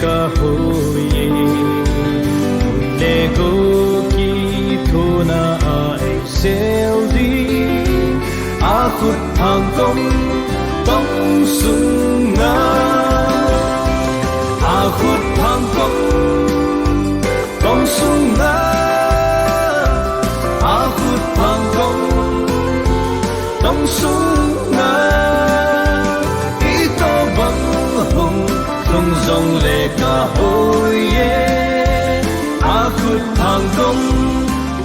kahoye lego ki thona ai seldi akut hangkom tong sunga akut hangkom tong sunga akut hangkom tong sunga ito bang hong tong zong le kahoye akut hangkom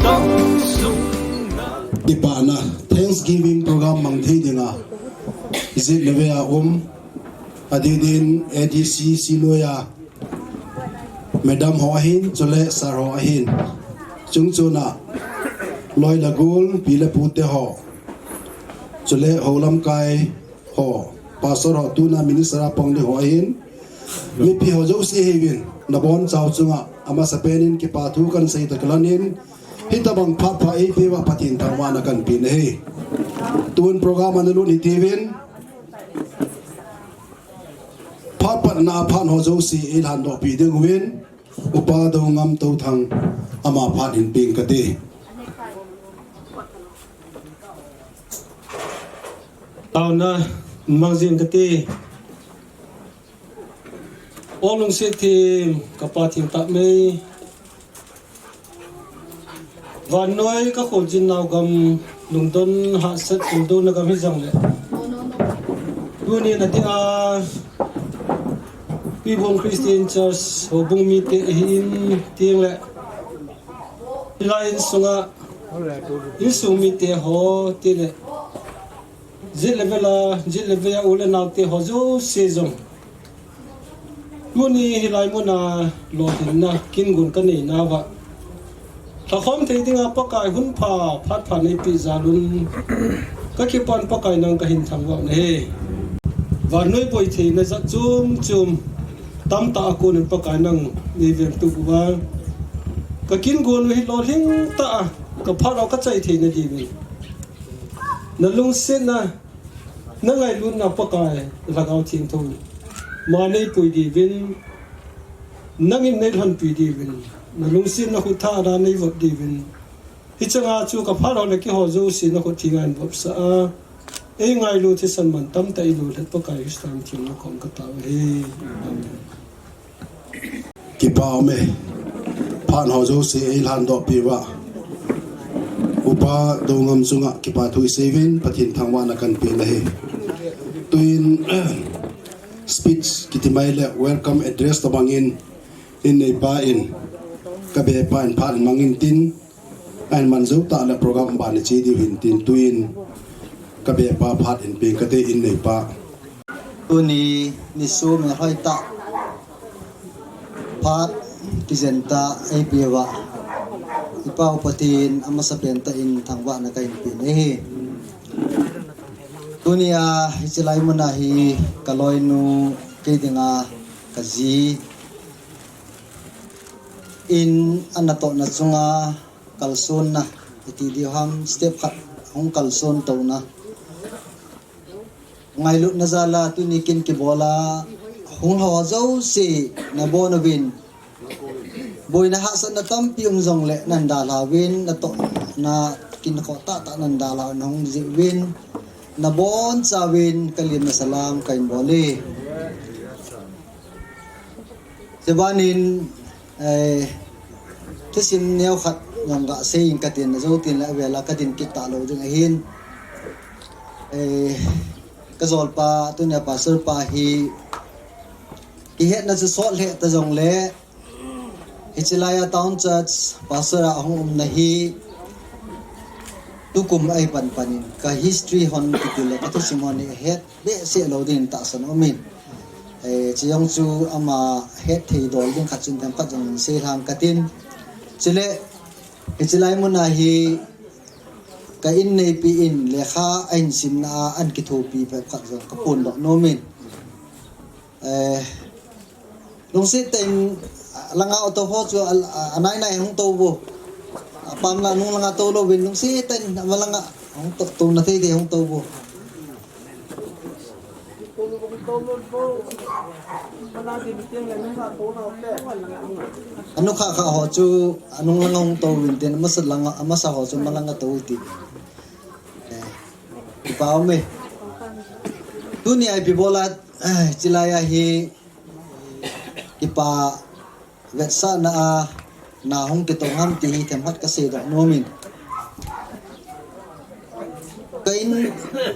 tong sunga ipana Thanksgiving program mang thei dinga izit levea adidin ADC siloya madam ho ahin chole sar ho ahin chungchuna loi lagul pile pute ho chole holam kai ho pastor ho tuna minister pong de ho ahin mi pi ho jo si hewin na bon chau chunga ama sapenin ki pathu kan sei taklanin hitabang papa e pewa patin tawna kan pin he tun program anulu ni tivin papa na phan ho jo si ilhan do pi ding win upa do ngam to thang ama phan in ping ka te tawna mangjin ka te olung se tim kapatin ta me van noi ka khol jin naw gam lungdon ha sat lungdon na gam hi jang le duni na ti a Pibong Christian Church ho bung mi te hin tiang le lain sunga il sung mi te ho ti le zit levela ule naw te ho zo se jong duni hilai mo na lo hin na kin gun ka nei na wa ta khom thei dinga pakai hun pha phat pha nei pi zalun ka ki pan pakai nang ka hin thang wa ne he wa noi poi thei na za chum tam ta ko nen pakai nang ni ven tu wa ka kin gon hi lo hing ta ka pha ro ka chai thei na di ni na lung se na ngai lun na pakai la gao thing tho ma nei poi di vin nangin nei han pi di vin na lung sin na khu tha da nei vot di vin hi changa chu ka pha ro le ki ho zo si na khu thingan bop sa e ngai lu thi san man tam tai lu let pakai stam thim na kom ka ta he ki pao me phan ho jo si ilhan do pi wa upa do ngam chunga ki pa thui sevin pathin thangwa na kan pi na he tuin speech kitimai le welcome address to bangin in nei pa in ka be pa in phan mangin tin an manzo ta le program ba ni chi di hin tin tuin ka be pa phat in pe ka te in nei pa uni ni su me hoi ta phat kizenta ai pewa ipa upatin ama sapenta in thangwa na kain pin he dunia hichilai mona hi kaloinu keidinga kazi in anato na chunga kalson na iti di ham step khat hong kalson to na ngailut na zala tunikin ki bola hong hawa zo si na bonobin boy na hasan na tampiung zong le nandala win na to na kinakota ta nandala nong ziwin na bon sawin kalim na salam kain bole sebanin tisim neo khat ngam ga sein katin zo tin la vela katin kita lo ding hin kazol pa tu ne pa sur pa hi ki het na so le ta jong le Hichilaya Town Church pasara hong na hi tukum ai panin ka history hon kitile atu simoni het be se lo din ta san omin chiang chu ama het thei dol din khachun tam ka jong se hang katin chile hichilai mona hi ka in nei pi in lekha ain sim na an ki tho pi pe khat jong ka pun lo nomin lung se ten langa auto ho chu anai nai hong to bo pam la nung langa to lo win lung se ten malanga hong to na thei de hong to bo anu kha kha ho chu anung langong to win ten masat lang amasa ho chu malanga to ti pau me dunia bi bola chilaya hi ipa vetsa na hong ke tong ham ti hi them hat ka se da nomin kain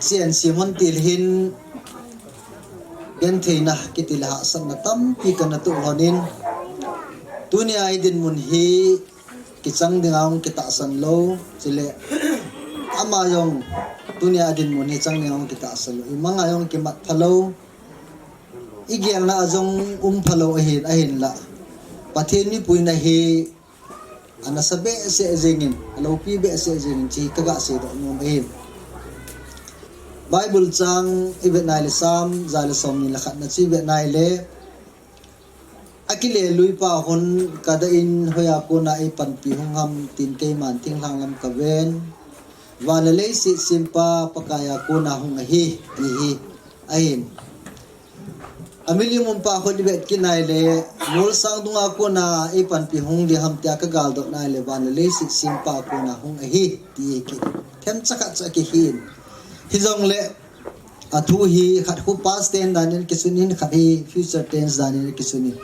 sian simon til hin gen theina kitila san na tam pi kana tu honin dunia idin mun hi kichang dingaung kita san lo chile ama yong dunia idin mun hi chang dingaung kita san lo imanga yong kimat phalo igyang na ajong phalo ahin la pathin ni puina hi anasabe se jengin alo pi be se jengin chi kaga se do nom ahin Bible chang ibet nai le sam zale som ni lakhat na chi bet nai le akile lui pa hon kada in hoya ko na ai pan pi hong ham tin ke man ting hang lam ka ven wala le si simpa pakaya ko na hong hi hi ain amilium pa ko di bet kinai le mul sang dunga ko na ai pan pi hong di ham tia ka gal do nai le wala le si simpa ko na hong hi ti ki them chaka chaki hin hizong le athu hi khat khu past tense danin kisunin khat hi future tense danin kisunin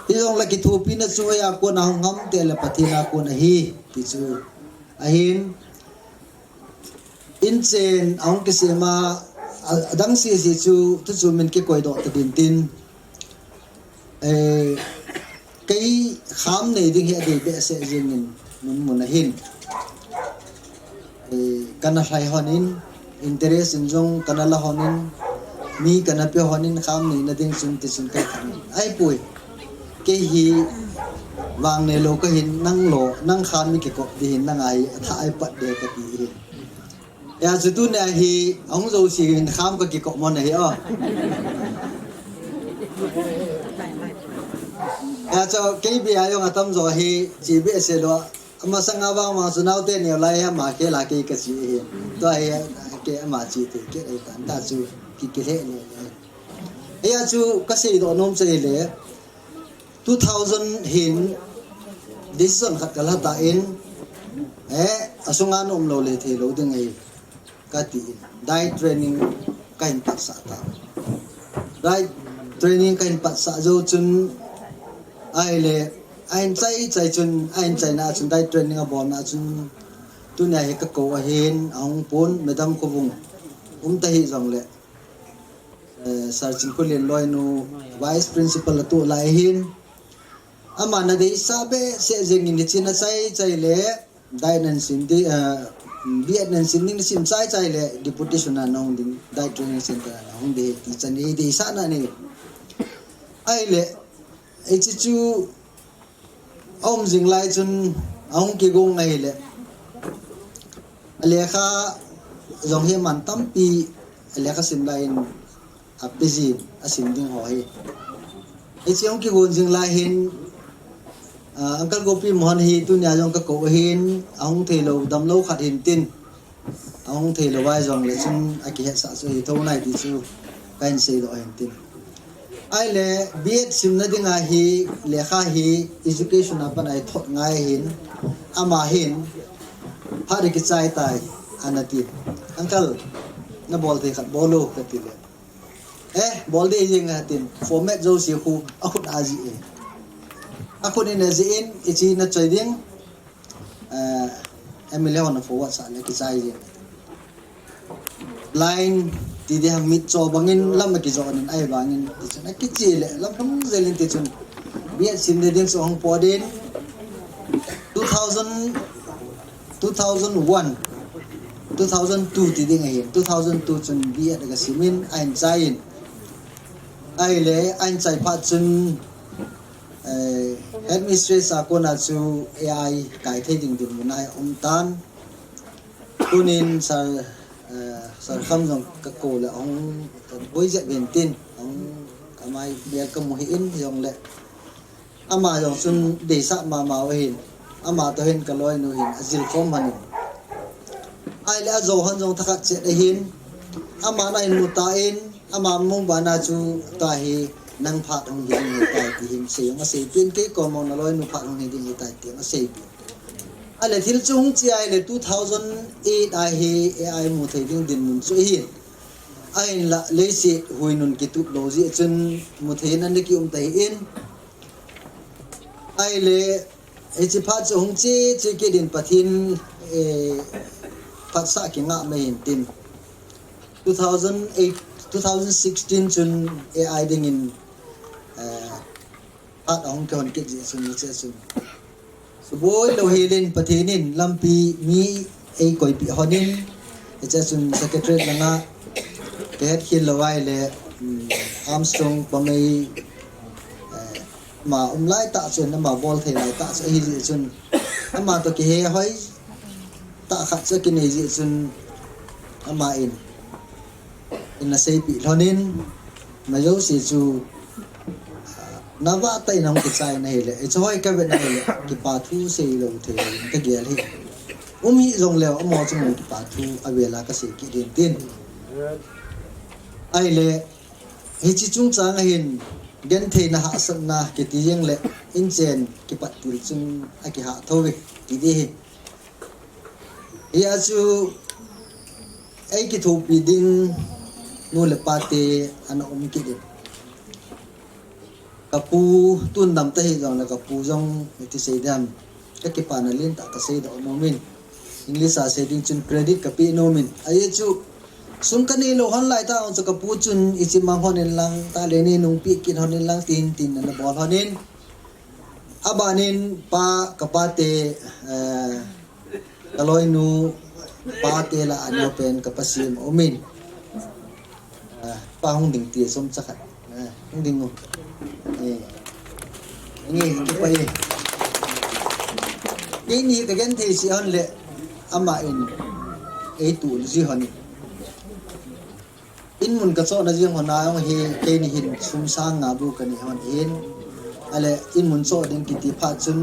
hizong la ki thu pina chu ya ko na ngam te le pathina ko na hi ti chu ahin in chen aung ke sema adang si chu tu chu min ke koi do ta din tin kai kham nei ding he de be se jingin mun na hin kana sai honin interest in jong kanala honin mi kana pe honin kham ni na ding sun ti sun kai khan ai pui ke hi wang ne lo ka hin nang khan mi ke ko di hin nang ai tha ai pat de ka ti hi ya chu tu na hi ong zo si hin kham ka ki ko mon hi a ya cho ke bi ayo ngatam zo hi ji be se lo ama sanga ba ma su nau te ne lai ha ma ke la ke ka si hi to ai ke ama chi te ke ai tan ta chu ki ke le ne ya chu ka se do nom se le 2000 hin decision khat kala ta in asunga nom lo le the lo ding ai ka ti dai training kain pat sa ta dai training kain pat sa zo chun ai le ain chai chun ain chai na chun dai training a bon na chun tu ne he ka ko a hin ong pon madam ko bung ta hi jong le sarchin ko len loi nu vice principal tu lai hin ama na de sabe se jeng in china chai le dai nan sin di viet nan sin ning sim chai le deputation na nong ding dai training center na hong de ti chan ni de sa na ni ai le ai chu om jing lai chun ong ki gong ngai le alekha jong he man tam pi alekha sim lain apiji asim ding ho hi echiong ki gon jing lai hin uncle gopi mohan hi tu nya jong ka ko hin ong thelo dam lo khat hin tin ong thelo wai jong le chun aki he sa so hi tho nai ti chu kain se do hin tin ai le biet sim na dinga hi lekha hi education apan ai thot ngai hin ama hin hari ki chai tai anati uncle na bol the khat bolo katile bol de jing hatin format zo si khu akut aji akut in aji in ichi na trading emile on forward sa le ki chai jing line ti de ham mit cho bangin lam ki zo nin ai bangin ti chuna ki chi le lam thum zelin ti chun biet sim de ding so hong podin 2001 2002 ti ding ai 2002 chun biet ga simin ain chain ai le ain chai pha chun administrator ko na chu ai kai thei ding ding munai tan tunin sar kham jong ka ko le ong boi je ben tin ong kamai bia ka mu hi in jong le ama jong sun de sa ma hin ama to hin ka loi nu hin azil khom han ai le zo han jong thakak che de hin ama na in muta in ama mong bana chu ta hi nang phat hong ding ni tai ti him se ma se pin ke ko mo na loi nu phat hong ding ni tai ti ma se pi ale thil chung chi ai le 2008 ai he ai mu thei ding din mun chu hi ai la le si huinun ki tu lo ji chun mu thei nan ki tai in ai le e chi phat chu hong chi ke din pathin e phat sa ki nga me hin tin 2008 2016 chun AI ding in at ong kon ke ji sun che sun so boy lo helin pathinin lampi mi ei koi pi honin che sun secretary langa ke het khil lawai le Armstrong pamei ma lai ta chun na ma vol thei lai ta hi ji chun ama to ke he hoi ta khat che ke nei ji chun ama in na sei pi honin ma yo si chu nawa tai nang ki chai nei le e choi ka ve nei le ki pa thu sei lo the ka gel hi hi zong le amo chu mo ki pa thu avela ka se ki din tin ai le hi chi chung chang hin gen the na ha san na ki ti yeng le in chen ki pat tul chung a ki ha thowe ti di hi ya chu ai ki thu pi ding nu le pate ana ki din kapu tun dam ta hi jong la kapu jong ti sei dam ka ki panalin ta ka sei da momin english a sei ding chun credit ka pi no min ai chu sung ka ni lo han lai ta on kapu chun ichi mang honen lang ta le ni nung pi kin honen lang tin na bol honen abanin pa kapate kaloi nu pa te la anyo pen kapasim omin pa hong ding ti som chakhat hong ding ngo ngi ki pa ye ni ka gen the si on le ama in e tu ji honi in mun ka cho na jing hona ong he ke ni hin sum sang nga bu ka ni hon in ale in mun cho ding ki ti pha chun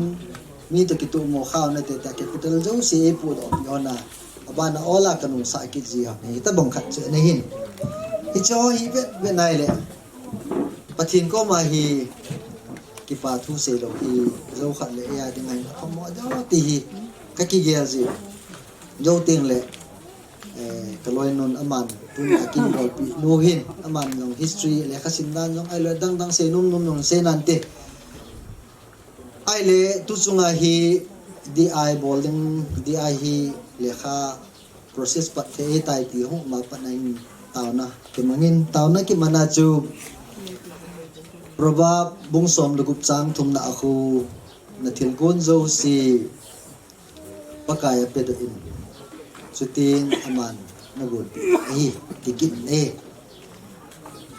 mi to ki tu mo khaw na te ta capital jo se pu do pi hona abana ola kanu sa ki ji ha ni ta bong khat che ne hin hi cho hi ve nai le pathin ko ma hi ki pa thu se lo hi zo khat le ya ding ai ko mo da ti hi ka ki ge ji jo ting le ka loi non aman tun akin ro pi no hin aman long history le kha sin dan jong ai le dang se num nong se nan te ai le tu chunga hi di bolding di hi le kha process pat the tai ti ho ma pa nai tauna ke mangin tauna ki mana chu proba bung som lu gup chang thum na aku na thil gon zo si pakaya pe do in chutin aman na gut ai tikin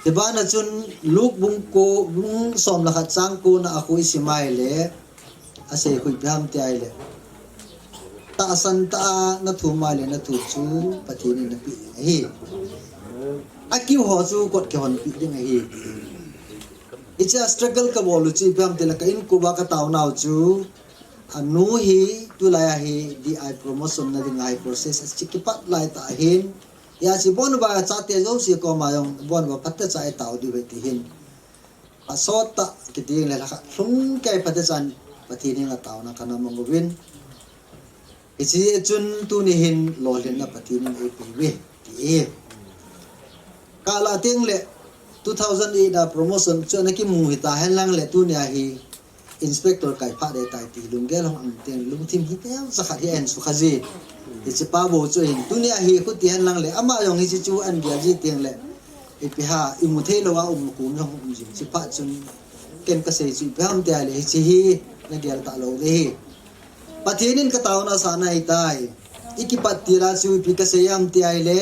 Diba na chun luk bung som la khat sang ko na ako isimay le ase kuy piham ti ay le ta asan ta na thumale na thu chu pathini na pi hi akiu ho chu kot ke hon pi ding hi it's a struggle ka bolu chi piham te la ka in ko ba ka taw naw chu anu hi tu la hi di ai promotion na ding ai process chikipat lai ta hin ya si bon ba cha te zo si ko ma yong bon ba pat cha ai taw di ve ti hin a so ta ki ding la kha thung kai pat chan pathini la taw na kana mong win ichi chun tu ni hin lo len na pathini ai pi we ti e kala ting le 2008 da promotion chona ki mu hi ta hen lang le tu ni a hi inspector kai pha de tai ti lung gel hong ten lung thim hi te sa kha hi en su kha ji ichi pa bo chu hin tu ni a hi khu ti hen lang le ama yong hi chu an bia ji teng le e pi ha i mu the lo wa ku no hong ji chi pa chun ken ka se chi pam te ale chi hi na gel ta lo le hi pathinin ka taw na sa na itai ikipat tira chu pi ka se yam ti ai le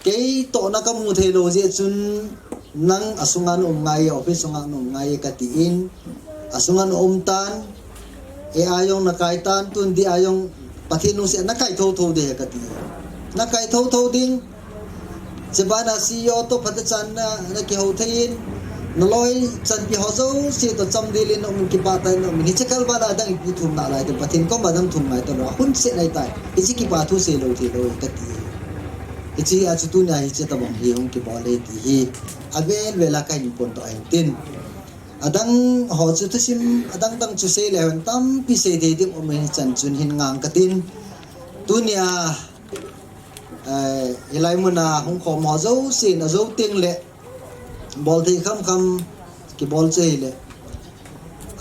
kei to na ka mu the lo je chun nang asungan ngai office sungan ngai ka ti in asungan tan e ayong na kaitan tun di ayong pathinu se na kai tho de ka ti na kai tho ding sebana CEO to phatachan na ki ho thein noloi chan pi ho zo si to cham dilin om ki pa ta no mi chekal ba da dang pi thum na lai to pathin ko madam thum ngai to no hun se nai tai ichi ki pa thu se lo thi lo ka ti ichi achutunya hi chetabong hi hong ki bole ti hi avel vela ka in pon to ai tin adang ho chu sim adang dang chu se le hon tam pi se de ding om hi chan chun hin ngang katin tunia ilai muna hong khom ho zo sin zo ting le bol thi kham kham ki bol che le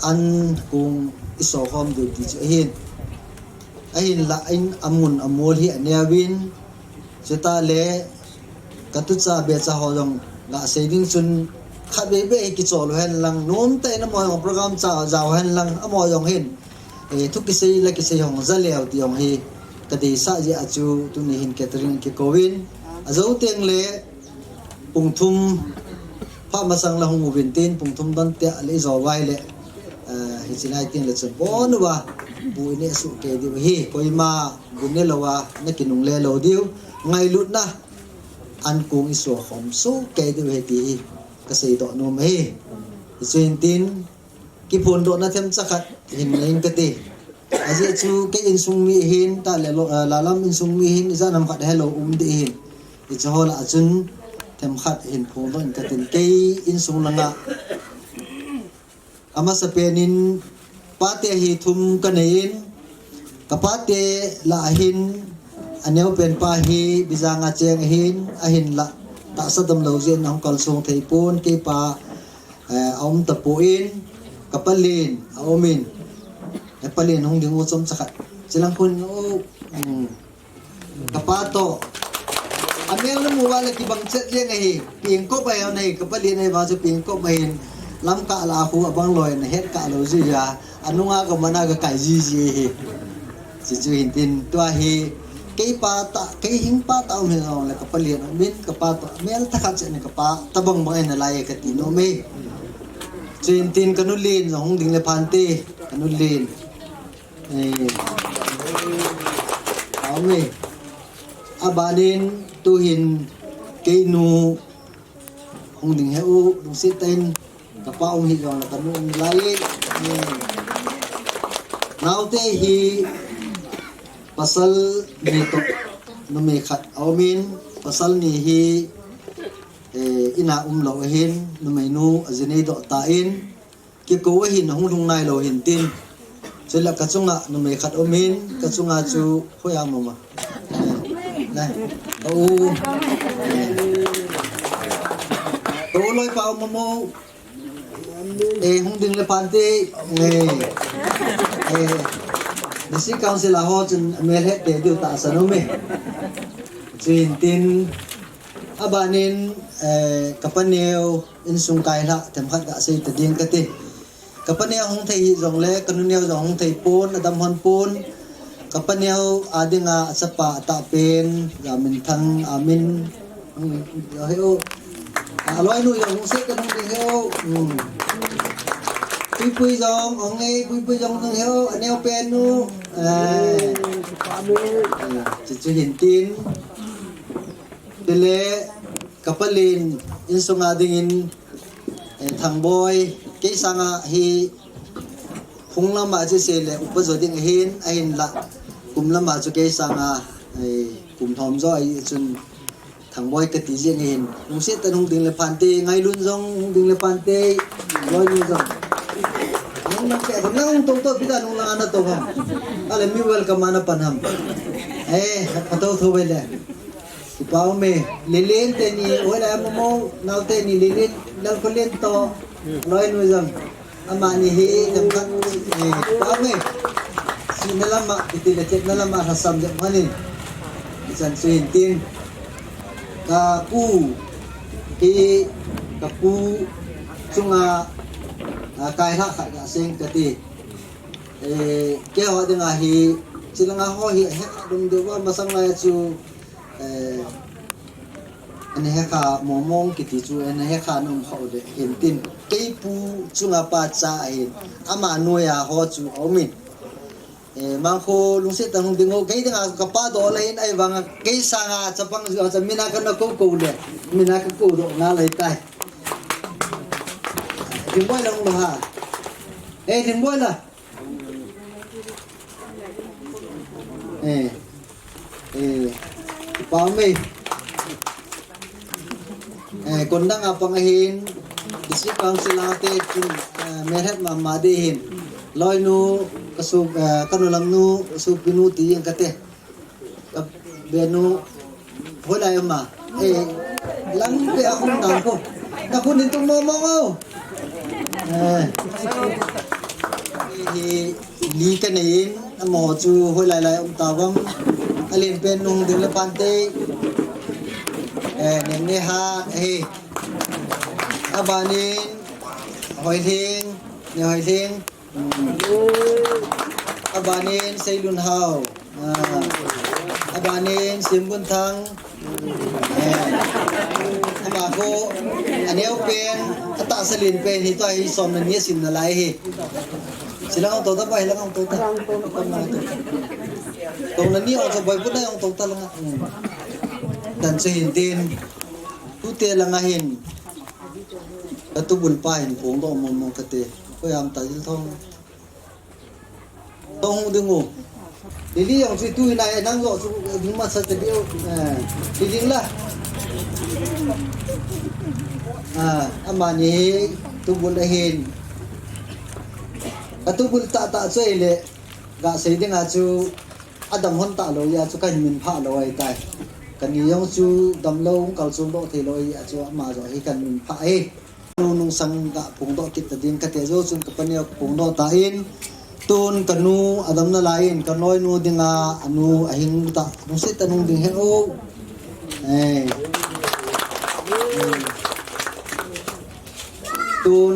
an kung iso khom du ti hin la in amun amol hi aniawin cheta le katucha be cha holong la saving chun khabe be ki chol hen lang nom te na mo program cha jaw hen lang amo yong hin thuk ki sei la ki sei hong za leo ti yong hi kadi sa je achu tu ni hin catering ki kowin azo teng le pungthum pha masang la hong ubin tin pungthum don te le zo wai le hi chilai tin le chon bon wa bu ne su ke di hi koima bunne lawa na kinung le lo diu ngai lut na an kung iso khom su ke di he ti ka sei do no me chuin tin ki phun do na them chakhat hin ning ka ti aje chu ke in sung mi hin ta le lo lalam in sung mi hin za nam khat hello di hin I cha hola achun them khat hin phun do in ka tin ke in sung langa ama sa penin pate hi thum kanein kapate la hin aneu pen pa hi bizanga cheng hin ahin la ta sadam lo jen nong kal song thei pon ke pa om tapuin kapalin aumin kapalin hong ding usom sakat silang kun kapato amel mo wala ki bang chet le ngai ping ko ba yaw nei kapalin nei ba so ping ko ba hin lam ka la khu abang loy na het ka lo ji ya anunga ka mana ka kai ji ji hi si chu hin tin to hi kay pa ta kay hing pa ta mi no la kapalian min ka pa mel ta khat ne ka pa tabang bang na lai ka ti no me chin tin kanulin hong ding le phante kanulin ame abanin tu hin kay nu hong ding heu dung sitain ka pa hi ga la kanung lai now te hi pasal nito no me khat aumin pasal ni hi ina lo hin no me nu azene do ta in ki ko hin hong lung nai lo hin tin chela ka chunga no me khat aumin ka chunga chu khoya mama nai o loi pa mamo hong ding le pante Disi council ho chun mel het te du ta sanome chin tin abanin kapaneu in sung kai la tem khat ga sei ta ding ka ti kapaneu hong thei jong le kanuneu jong hong thei pon adam hon pon kapaneu adinga achapa ta pen yamin thang amin heo aloi nu yong se kan hong heo pui dòng ông nghe pui dòng thằng heo aneo pen nu chỉ hiện tin tele kapalin in sunga dingin thằng boy cái sanga hi khung lama che se le upazo ding hin ahin la kum lama chu cái sanga kum thom zo ai chun thằng boy cái tí riêng hin nung se tan hung ding le pante ngai lun jong hung ding le pante loi nu jong nang pe ko nang tong to pida nung lang ana to ha ale mi welcome ana panham pato tho bele ki pau me lelen te ni ola mo nau te ni lelen dal ko len to loi nu jam ama ni he jam kan pau me sinalama itile tek nalama hasam jam manin isan suin tin ka pu chunga kai ha kha ga seng ka ti ke ho de nga hi chilanga ho hi he dum de wa masang la chu an he kha momong ki ti chu an he kha num ho de hin tin ke pu chunga pa cha hi ama no ya ho chu omin mang kho lung se tang ding ho ke de nga ka pa do la in ai wang ke sa nga chapang ju cha mina ka na ko le mina ka ko do na lai tai Thím bôi là không được hả? Ê thím bôi là bao mì คนดังapa ngahin district council ate merhat ma dehin loi nu kasub kanulam nu kasub pinuti yang kate benu holay ma lang pe akong tampo nakunin tong momo li kanin mo chu holay lai tawam alin pen nung ding lepante neng ne ha abanin hoi thing ne hoi thing abanin sailun hao abanin simbun thang ama ko aneu pen ata salin pen hi to hi som na ni sim na lai hi silang to ta bai lang to ta tong na ni on so bai pun na on to ta lang dan sa hintin tu te lang ahin atubul pa hin pong do mon mon kate ko yam ta il thong tong dingo dili yang si tu na nang lo su ding ma sa te dio ding la amani tubul ahin atubul ta ta chei le ga sei ding a chu adam hon ta lo ya chu kan min pha lo ai tai kan ni yong chu dam lo kal chu do the lo ya chu ma zo hi kan min pha nung sang ga pung do kit ding ka te zo chun ka pania pung do ta in tun kanu adam na lain kan noi nu dinga anu ahing ta nung se tanung ding he o tun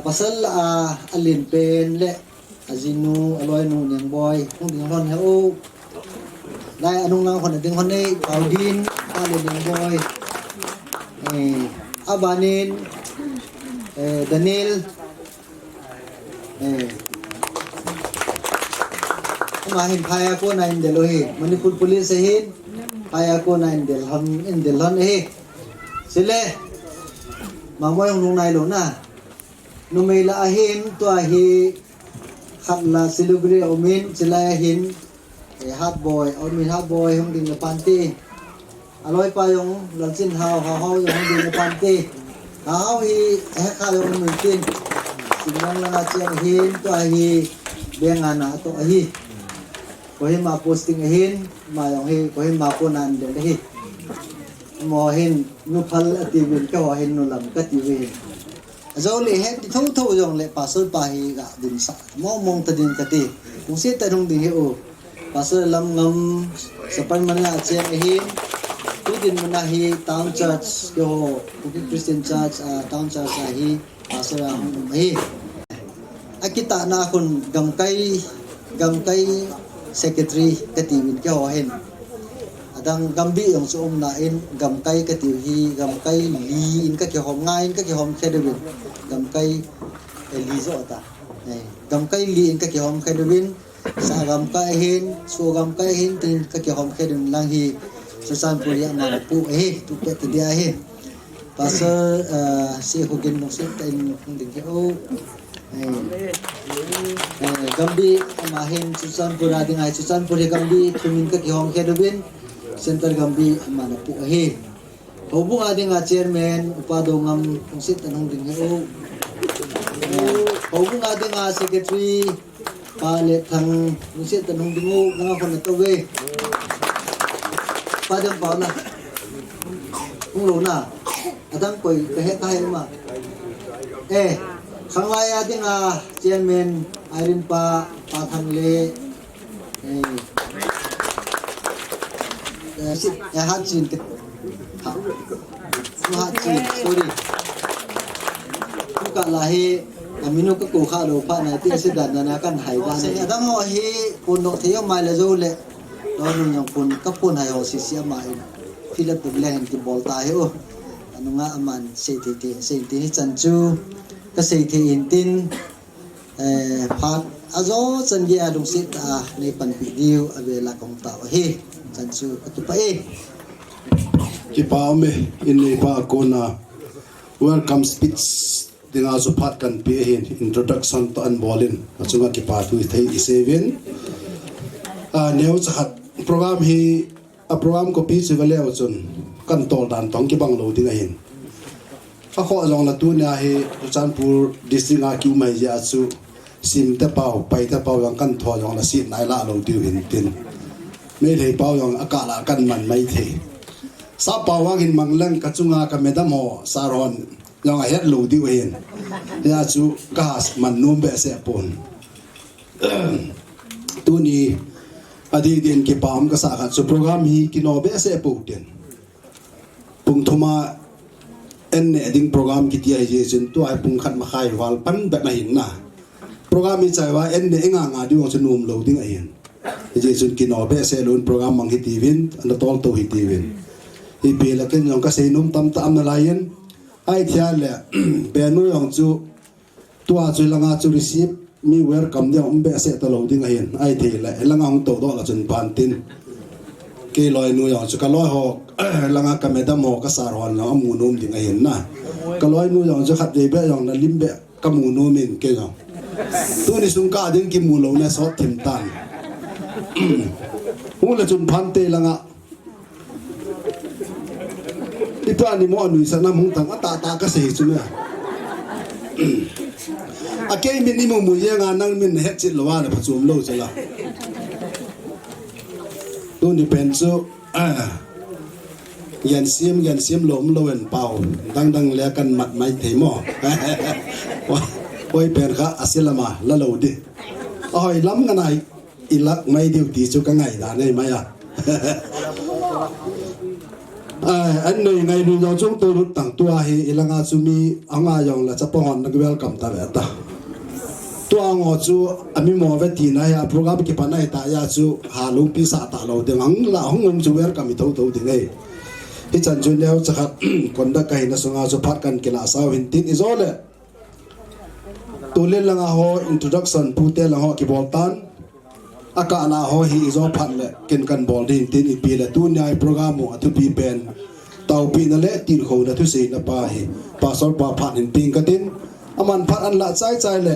pasal alin pen le azinu aloi nu neng boy nung ding hon he o lai anung nang hon ding hon nei paudin ta le neng boy abanin Daniel mahin phaya ko na indelohi Manipur police hin phaya ko na indelhon sile mamoy nung nai lo na numela ahin to ahi khatla silugri omin sila ahin hot boy hong ding na panti aloi pa yung lansin hao yung hong ding na panti hao hi kha lo mun tin sinang la chiang hin to ahi bengana to ahi ko hi ma posting hin ma yung hi ko hi ma ko nan de hi mo hin nu phal ativin ka ho hin nu lam ka tivin zo le he ti thau yong le pa sol pa hi ga din sa mo mong ta din ka ti kung si ta dong ding hi o pa sol lam ngam sa pan man la chiang hin tu din manahi town church ko Bukit Christian Church town church hi pastor hi akita na kun gamkai secretary kativin ke ho hen adang gambi yung suom na in gamkai kativi gamkai li in ka ke hom ngai in ka ke hom khedewin gamkai elizo ata gamkai li in ka ke hom khedewin sa gamkai hin so gamkai hin tin ka ke hom khedewin lang hi susan puria ma pu tu pe ti dia he pasal si hugin mo si tin ding ke o gambi amahin susan pura ding ai susan pura gambi tumin ka ke hom khedewin center gambi mana pu he hubung ading chairman upadongam kungsit anong ding he o hubung ading secretary pale thang kungsit anong ding o nga ko na to we padang paula kung lo na adang koy kahe ma sanglay ading chairman Irene pa pathangle hatchin sorry ka lahi amino ka ko kha lo pa na tin se dan na kan hai da ne adang ho hi pondok theo mai la zo le don yang pun ka pun hai ho si sia mai filat de blen ki bol ta he o anu nga aman se ti chan chu ka se ti in tin phat azo chan ge adung sit ne pan pi diu avela kong ta he chan chu ka tu pa ki pa me in nei pa ko na welcome speech dinga zo phat kan pe hin introduction to unbolin achunga ki pa tu thei seven neu chat program hi a program ko pi se vale ochun kan tol dan tong ki bang lo dinga hin a kho jong la tu nya he Chanpur district a kyu mai ja chu sim te pau pai te pau yang kan tho jong la si nai la lo tu hin tin me le pau jong aka la kan man mai the sa pau wa hin manglang ka chunga ka medam ho saron yang a het lo di wen ya chu kas man num be se pon tu ni adi din ke pam ka sa khan su program hi kino be se pu ten pung thoma en ne ding program ki tia je chen tu ai pung khat ma khai wal pan be ma hin na program mi chai wa en ne nga nga di wong num lo ding ai je chen kino be se lon program mang hi ti win an tol to hi ti win i pe la ken yong ka se num tam tam na lain ai thia le be nu yong chu tua chu langa chu receive mi welcome de om be se ta lo ding ai ai the la langa hong to do la chen pan tin ke loi nu yong chu ka loi ho langa ka medam ho ka sar hon la mu num ding ai na ka loi nu yong chu khat de be yong na lim be ka mu nu min ke yong tu ni sung ka ding ki mu lo na so thim tan hu la chun phan te langa itu ani mo anu sana mung tang ta ta ka se chu na a ke min ni mo mu ye nga nang min het chit lo wa na phachum lo chala tu ni pen chu yan sim lom lo en pau dang le kan mat mai the mo oi pen kha asilama la lo de oi lam nga nai ilak mai diu ti chu ka ngai da nei mai a anh này ngày nu yong chung tôi tặng tua hi ilanga chumi anga yong la chapon na welcome ta ta tua ngo chu ami mo ve ti na ya program ki pa nai ta ya chu ha lu pi sa ta lo de ang la hong chu welcome to ding ei hi chan chu leo cha khat kon da kai na sunga chu phat kan kila saw hin tin izole tu le langa ho introduction pu te la ho ki boltan aka na ho hi zo phat le ken kan bol din tin i pi le tu nyai program mo atu pi pen tau pi na le tin kho na thu se na pa hi pa sol pa phat hin ping ka tin aman phat an la chai le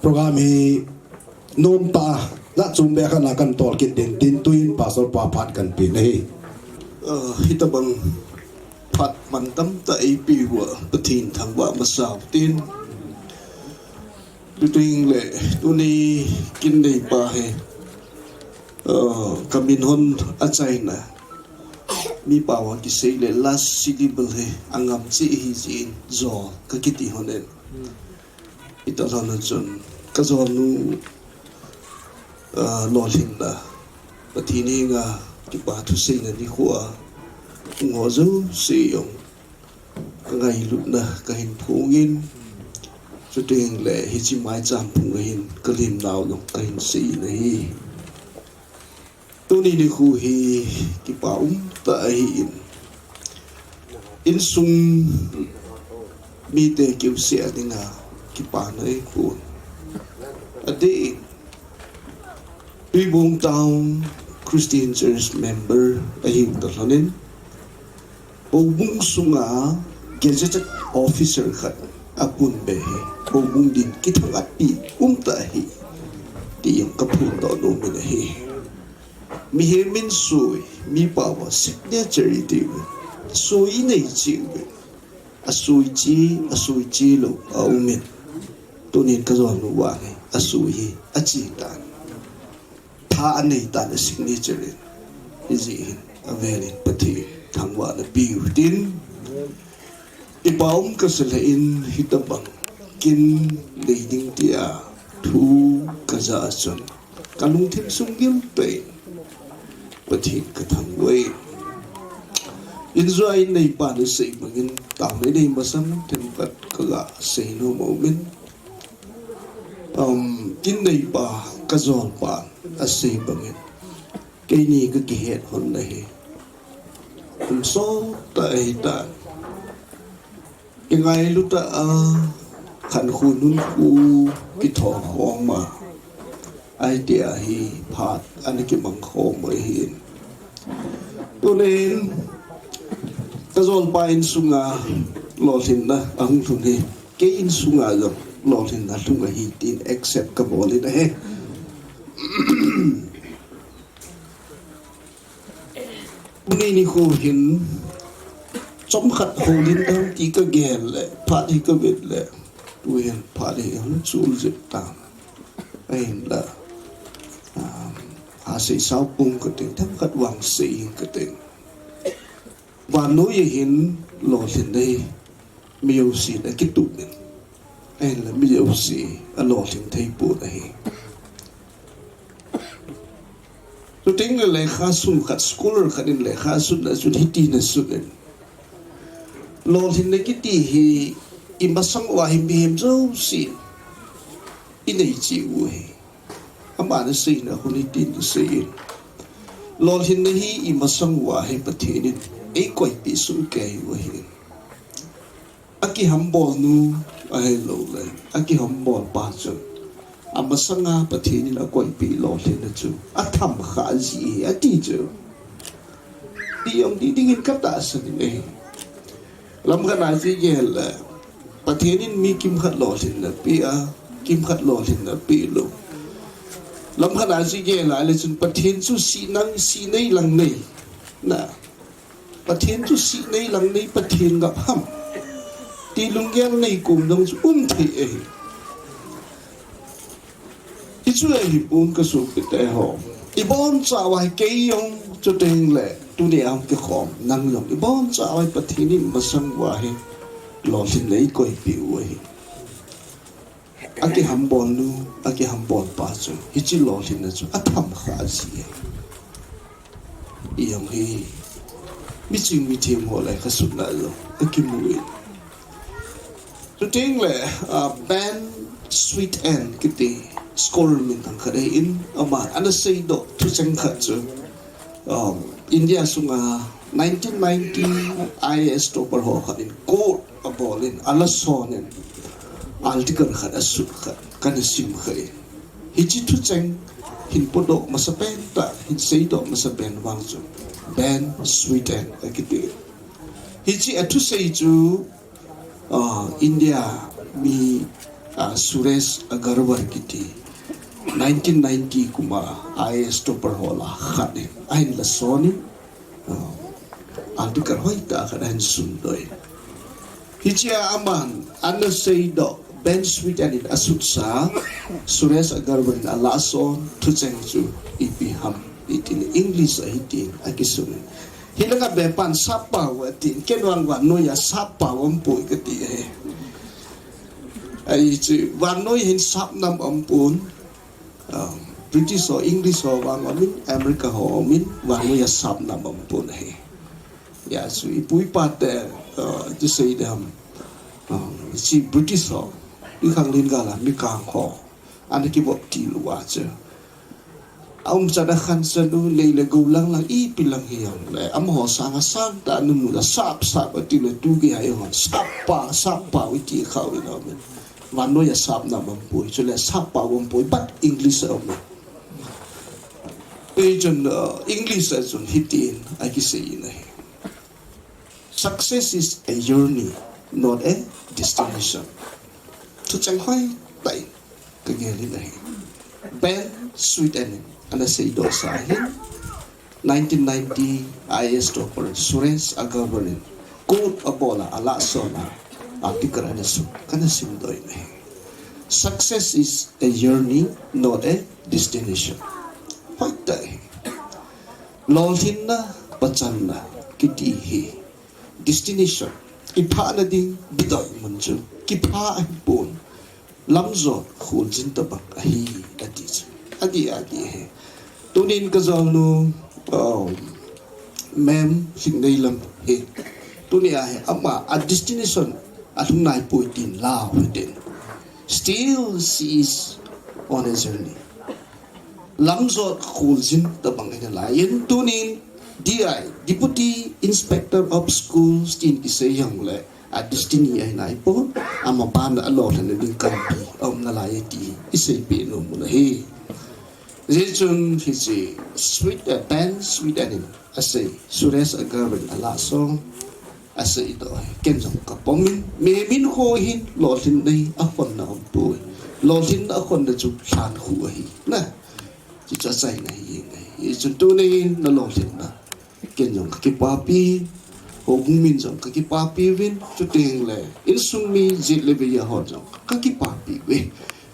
program hi nom ta la chung be khan la kan tol kit din tin tuin pa sol pa phat kan pi nei hitabang phat man tam ta ai pi wa pathin thang wa ma saw tin tuing le tu ni kin nei pa he kamin hon a chaina mi pa wa ki sei le last syllable he angam chi hi jin zo ka kiti honen ita lana chon ka zo nu lo lin da pathini nga ki pa thu sei na ni khuwa ngo zo sei yong ngai lu na ka hin phungin cho tiền lệ hi chi mai cham phung hin ka lim naw long ka hin si nei tu ni khu hi ki paum ta hi in sung mi te kiu sia dinga ki pa nei khu ade Tuy Bung Town Christian Church member a hi ta lonin bung sunga gazetted officer khat apun be bo bung din kitang api ta hi ti yang kapun do no min hi mi he min sui mi pa wa signature ti sui nei chi a sui chi lo au min to nin ka zo no wa ngai a sui a chi tan tha nei tan signature is a very pati thangwa na bi tin ibaum ka sala in hitabang kin leading tia thu kaza son kalung thim sung gim pe pathin ka thang wei in zo ai nei pa ne sei mangin tang nei masam thim pat ka sei no moment kin nei pa ka zon pa a sei bangin ke ni ka ki het hon nei so ta ai ta ngay lúc ta khăn khu nun khu cái thọ hoang mà ai tia hi phát anh cái bằng khô mới hiện cho nên ta dọn pa in sunga lo tin na ang thun he cái in sunga rồi lo tin na sunga hi tin accept ka bol in he ni khu hin chom khat holin dang ti ka gel le phat hi ka bet le tuyen phat hi han chul jip ta ain la ha sei sau pung ka ting tham khat wang sei ka ting wa no ye hin lo thin dei miu si da ki tu men ain la miu si a lo thin thei pu da hi tu ting le kha sun khat scholar khat in le kha sun la sun hiti na sun lo thin ne ki ti hi imasang wa him him zo si inei chi u hi ama na sei na huni tin sei lo thin ne hi imasang wa hi pathin ei koi pi sun ke u hi aki hambol nu ai lo le aki hambol pa chu amasanga pathin na koi pi lo thin na chu atham kha ji ati chu ti om ti ding in kap ta san ni lam ga na ji ye la pathin mi kim khat lo thin na pi a kim khat lo thin na pi lo lam ga na ji ye la le chun pathin chu si nei lang nei na pathin chu si nei lang nei pathin ga ham ti lung gyang nei kum dong chu thi e ti chu e hi pun ka su pe te ho i bon cha wa ke yong chu teng le tu ni am ke khom nang yong i bon cha wa pathin ni masang wa he lo thin nei koi pi u hi aki hambon nu aki hambon pa chu hi chi lo thin na chu atham kha ji i yong hi mi ching mi thêm ho lai ka su na lo aki mu tu ting le band sweet and kiti score min thang khare in ama ana sei do tu chang kha chu India sunga 1990 IS topper ho khain court a bolin ala sonen altikan khat asu khat kan sim khai hichi tu chang hin podo masapen ta hin sei do masapen wang chu band sweet and kiti hichi atu sei chu India mi Suresh Agarwal kiti 1990 kuma IS topper hola khane ain la soni anti kar hoita khadan sundoi hichia aman anna seido ben sweet and asut sa Suresh Agarwal ala son tu cheng chu ipi ham itin English itin akisun hilaga bepan sapa watin kenwang wa noya sapa wampu kati ai chi wan noi hin sap nam ampun British or English or wang amin America ho amin wan noi sap nam ampun he ya so ipui pat to say them chi British ho ni khang lin ga la mi kang ho an ki bo ti lu wa che ông cha đã khăn sơn nu lấy là gấu lăng là ít bị lăng hiền lại âm họ sang ta nung là sáp ở tiền là tu cái hay họ sáp pa với chị khâu đó mình và nói là sáp nằm bằng bụi cho nên sáp pa bằng bụi bắt English ở mình bây giờ English là chuẩn hit in ai cái gì này success is a journey not a destination tôi chẳng hỏi tại cái gì này Ben Sweden ana sei do sahin 1990 IS topper Suresh Agarwal court abola ala sona article ana su kana sim doi me success is a journey not a destination hoi tai lolhin na pachan na kiti hi destination ipha na ding bidoi manju kipha pon lamzo khul jin tabak ahi adi he tunin ka zalnu mem singnei lam he tunia he ama a destination atung nai poitin la within still sees on a journey lamzo khul jin tabang ina la yin tunin DI Deputy Inspector of Schools tin kisayang le a destiny ay nai po ama pan na alor na ding kampi na lai ti isay pi no mo he Zechun hisi sweet band sweet anim asay Suresh Agarwal ala song asay ito kenjong kapomin me min ho hin lotin nei akon na ampu lotin na akon na chu san hu hi na chi cha sai na hi nei chun tu nei na lotin na kenjong ki papi bộ bung min giống các cái papi win cho tiền lệ in sung mi zit le bây giờ họ giống các cái papi win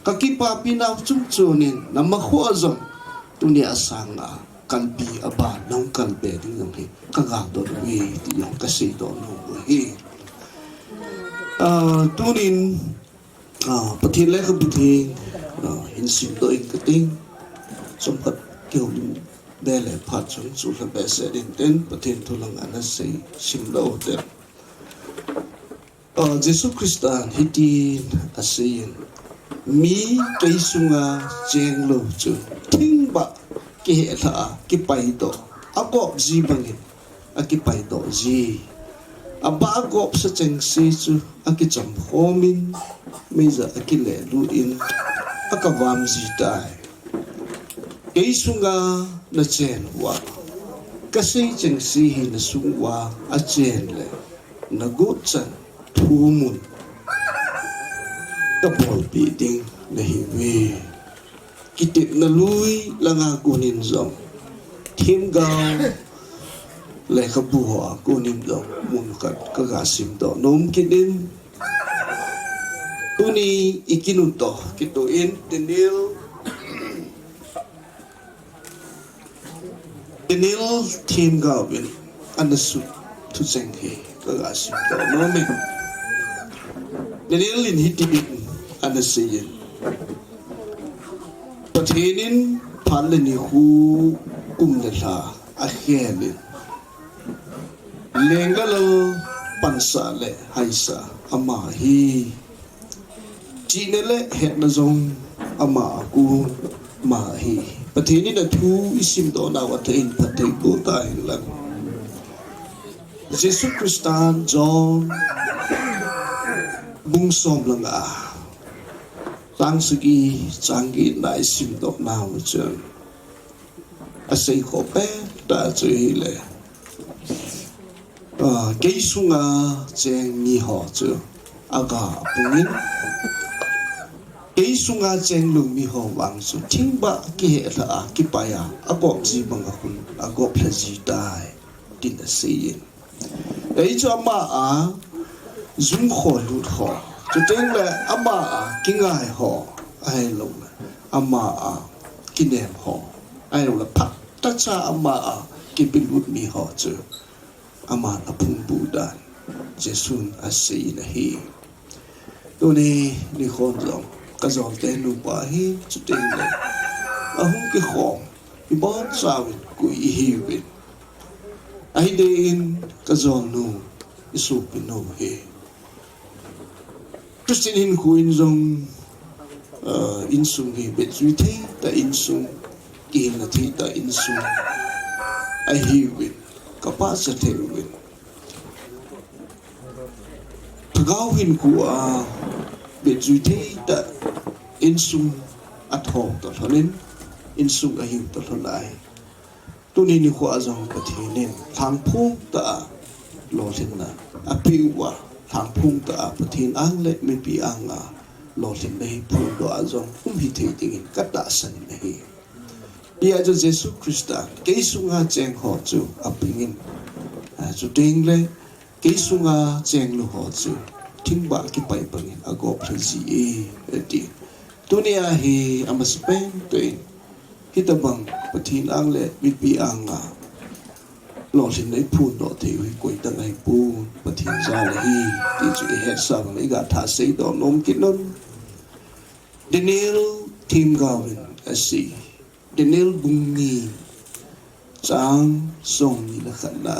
các cái papi nào chung cho nên nằm mà khoa giống tu nia sang à kalbi aba nong kalbe ding giống hi các gạo đó we thì giống cái gì đó nó hi tu nênประเทศแรกคือประเทศเห็นสิ่งตัวเองก็ติ้งสมบัติเกี่ยวกับเดลพัดชนสุขแบบเสด็จเต้นประเทศทุลังอันนั้นสิสิ่งเราเด็ดเยซูคริสต์ฮิตีนอาเซียนมีกิสุงาเจงโลจูทิ้งบะเกล้ากิไปต่ออากอบจีบังเงินอากิไปต่อจีอาบากอบสะเจงซีจูอากิจำโฮมินไม่จะอากิเลดูอินอากวามจีตายเกสุงาณเจนวะกษัยจังสีหินสุงวะอาเจนเลยนกุจันทูมุนตะบอลปีดิงในหิเวกิตินลุยละงากุนินซองทีมกาวเลยขบัวกุนินซองมุนกัดกะกาสิมต่อนมกิดินตัวนี้อีกินุต่อกิตัวอินเดนิลทีมกาวเป็นอันสุดทุกสิ่งที่กะกาสิมต่อนมเองเดนิลลินฮิติบินอันเสียนประเทศนี้พันเลยนี่หูกุมเดลาอาเฮียลินเลงก็เลยปันสาเลไฮสาอามาฮีจีเนเลเห็ดนจงอามากูมาฮีประเทศนี้นะทูอิสิมโตนาวัตถินพัทโกตายหลังเยซูคริสต์จอห์นบุงสมลังอาตั้งสกีจังกีนายสิมโตนาวเจนอาศัยขอเป้ตาเจอเลยเกสุงาเจงมีหอเจออากาปุงินเกสุงาเจงลุงมีหอวังสุทิ้งบะกิเหละกิปายาอากอบจีบังคุณอากอบพระจีได้ดินเสียนไอ้จอมาจุมขอลุดหอจะเจงเลยอามากินง่ายหอไอ้ลงอามากินแหนมหอไอ้ลงละพักตัชาอามากินเป็นลุดมีหอเจออามาอพุงบูดานเจสุนอาศัยนะฮีตัวนี้นี่คนจงกระจองเตนุปะฮีจุดเองเลยอาหุ่นกิของอีบ้านสาวินกุยฮีวินไอเดินกระจองนูอิสุปิโนฮีคริสเตียนหินคุยจงอินซุงฮีเบ็ดจุยเทแต่อินซุงกินนาทีแต่อินซุงไอฮีวินกับป้าเสถียรวินพระเก้าหินกูเบ็ดจุยเทแต่อินซุงอัดหอกต่อเท่านั้นอินซุงอาหิวต่อเท่าไหร่ตัวนี้นี่ขวาจงประเทศนี้ทางพุ่งตาโลทินนะอภิวะทางพุ่งตาประเทศอังเล็ไม่ปีอังโลทินไม่พูดตัวจงพิธีดิ่งกัดตาสันไม่ยาจะเยซูคริสต์เกสุงาเจงหอจูอภิงินจุดเองเลยเกสุงาเจงลูหอจูทิ้งบากิไปบังอากอบพระจีดีตัวนี้เฮอามาสเปนตัวเองฮิตบังประเทศอังเล็ไม่ปีอังหลอดสิ่งไหนพูดหลอดเทวิกุยตั้งไงปูประเทศจาลีที่จะเฮ็ดสั่งในการทาสีดอนนมกินนนเดนิลทีมกาวินสีเดนิลบุงนีจางส่งนี่ละขณะ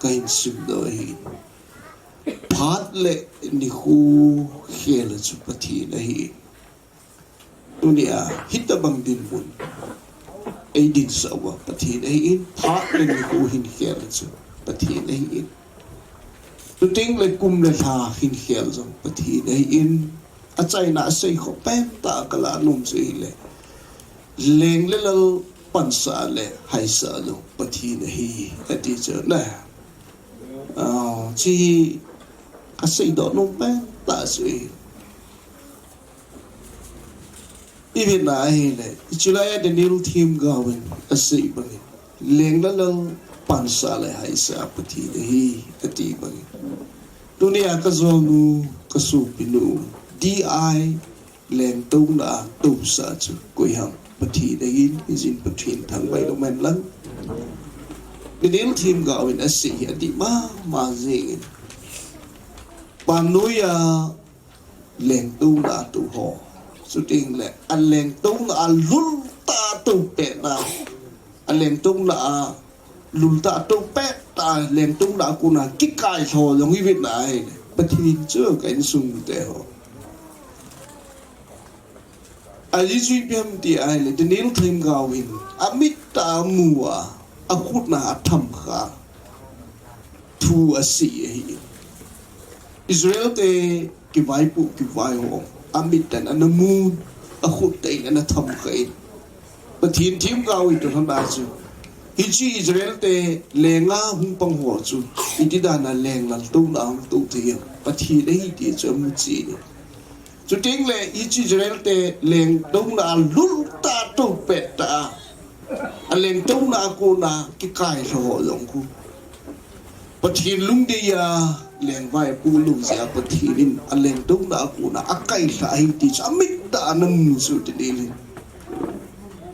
การสุดโดยพัดเละนิคูเขลจุปทีนะฮีตัวนี้ฮิตบังดินบุญไอ้ดินสาวปฏิไอ้อินพักเลยมีกูหินเขียนจุปฏิไอ้อินตัวเต็งเลยกุมเลยทาหินเขียนจุปฏิไอ้อินอาใจน่าใส่ขบแป้งตากลานุ่มสิเลยเลงเลยเราปันสาเลยให้สาจุปฏิไอ้ไอ้ที่เจอเนี่ยที่อาศัยดอกนุ่มแป้งตาสิอีเวนต์ไหนเลยจุดแรกเดนิลทีมกาวินอาศัยบังเลงแล้วเรา pansa le hai sa pati hi ati bang dunia ka zonu ka su pinu di leng tung na tu sa chu koi ham pati de in izin pathin thang bai lo men lang Dinil team ga win asi ati ma zing panuya leng tung na tu ho su ting le an leng tung na lul ta tu pe na an leng tung na lul ta tu pe ta leng tung na ku na ki kai ho long hi vit nai pathin chu kan sung te ho ali zui piam ti ai le Dinil team ga win amit ta muwa akut na tham kha thu asi hi Israel te ki vai pu ki vai ho amit tan anamu akut te na tham khai pathin thim ga wi to thanda chu hi chi Israel te lenga hung pang ho chu itida na leng lal tu na tu ti pathi dei ti chum chi chu ting le hi chi Israel te leng dong na lul ta tu pe ta aleng tông na cô na cái cài rồi giống cô bất thiên lung đi à leng vai pu lung ra bất thiên aleng tông na cô na akai lại thì chả biết ta nằm suốt đi lên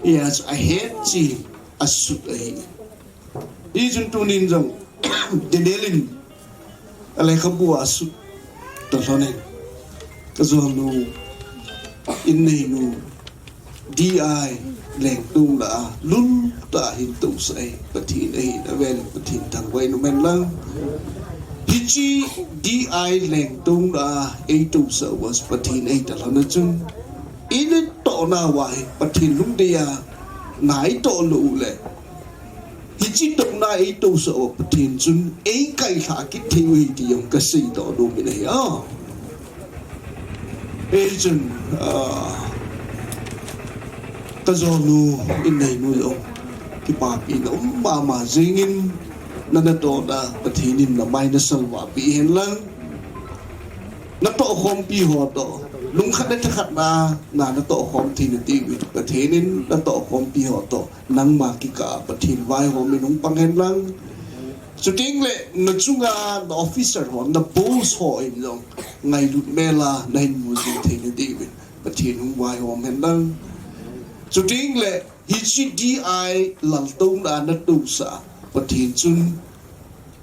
yes I hate chi asut ấy đi chúng tôi nên rằng đi lên aleng không bua asut đó này cái gì nu in này nu di leng tung la lul ta hin tu sai pathin ei da vel pathin thang wai no men lang hichi di leng tung la ei tu sa was pathin ei ta lana chung in to na wai pathin lung dia nai to lu le hichi to na ei tu sa pathin chung ei kai kha ki thiwi ti yong ka sei to do mi nei a ei chung ta zo nu in nei nu lo ki pa pi no ma zingin na to da pathinin na mai na salwa pi hen lang na to khom pi ho to lung khat da khat na to khom thi na ti wi pathinin na to khom pi ho to nang ma ki ka pathin vai ho mi nung pang hen lang chu ting le na chunga the officer ho na boss ho in long ngai lut mela nain mu ji thi na ti wi pathin hung vai ho hen lang Chú tiếng lệ hi chi di lal tông đã nát tu sa pathin chun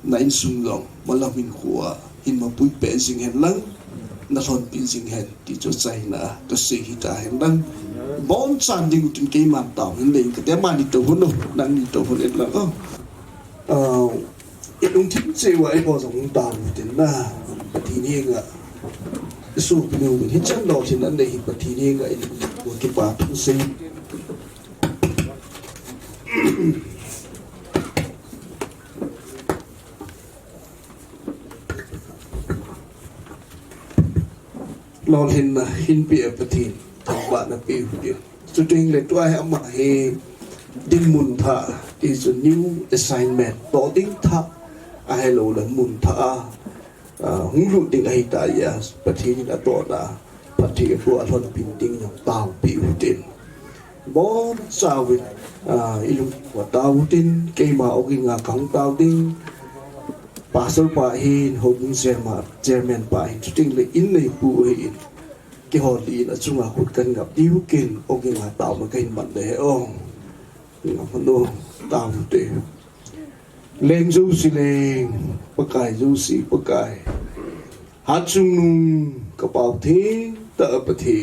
nain sung long malam min khua hin ma pui pe jing hen lang na thon pin jing hen ti cho chai na ka se hi ta hen lang bon chan ding tin ke man taw hen ding ka te man ni to hon no nang ni to hon et la it ung tin che wa ai bo jong ta tin na pathin hi ga su pinu hin chan lo tin an dei pathin hi ga ko ki pa thu se lon hin na hin pi pathin thang ba na pi hu chu ting le twa ha ma he din mun tha is a new assignment to ding tha a hello la mun tha hung lu ding ai ta ya pathin na to na pathi fu a thon pin ding yong tao pi hu tin bon sao with ilung wa tao tin ke ma o gi nga kang tao ding pastor pa hin hobung chairman pa hin ting le in nei pu hin ke ho li na chunga khut kan ngap diu kin o gi nga tao ma kain man de ong ngap no tao te leng zu si leng pakai zu si pakai hat chung nung ka pau thi ta pa thi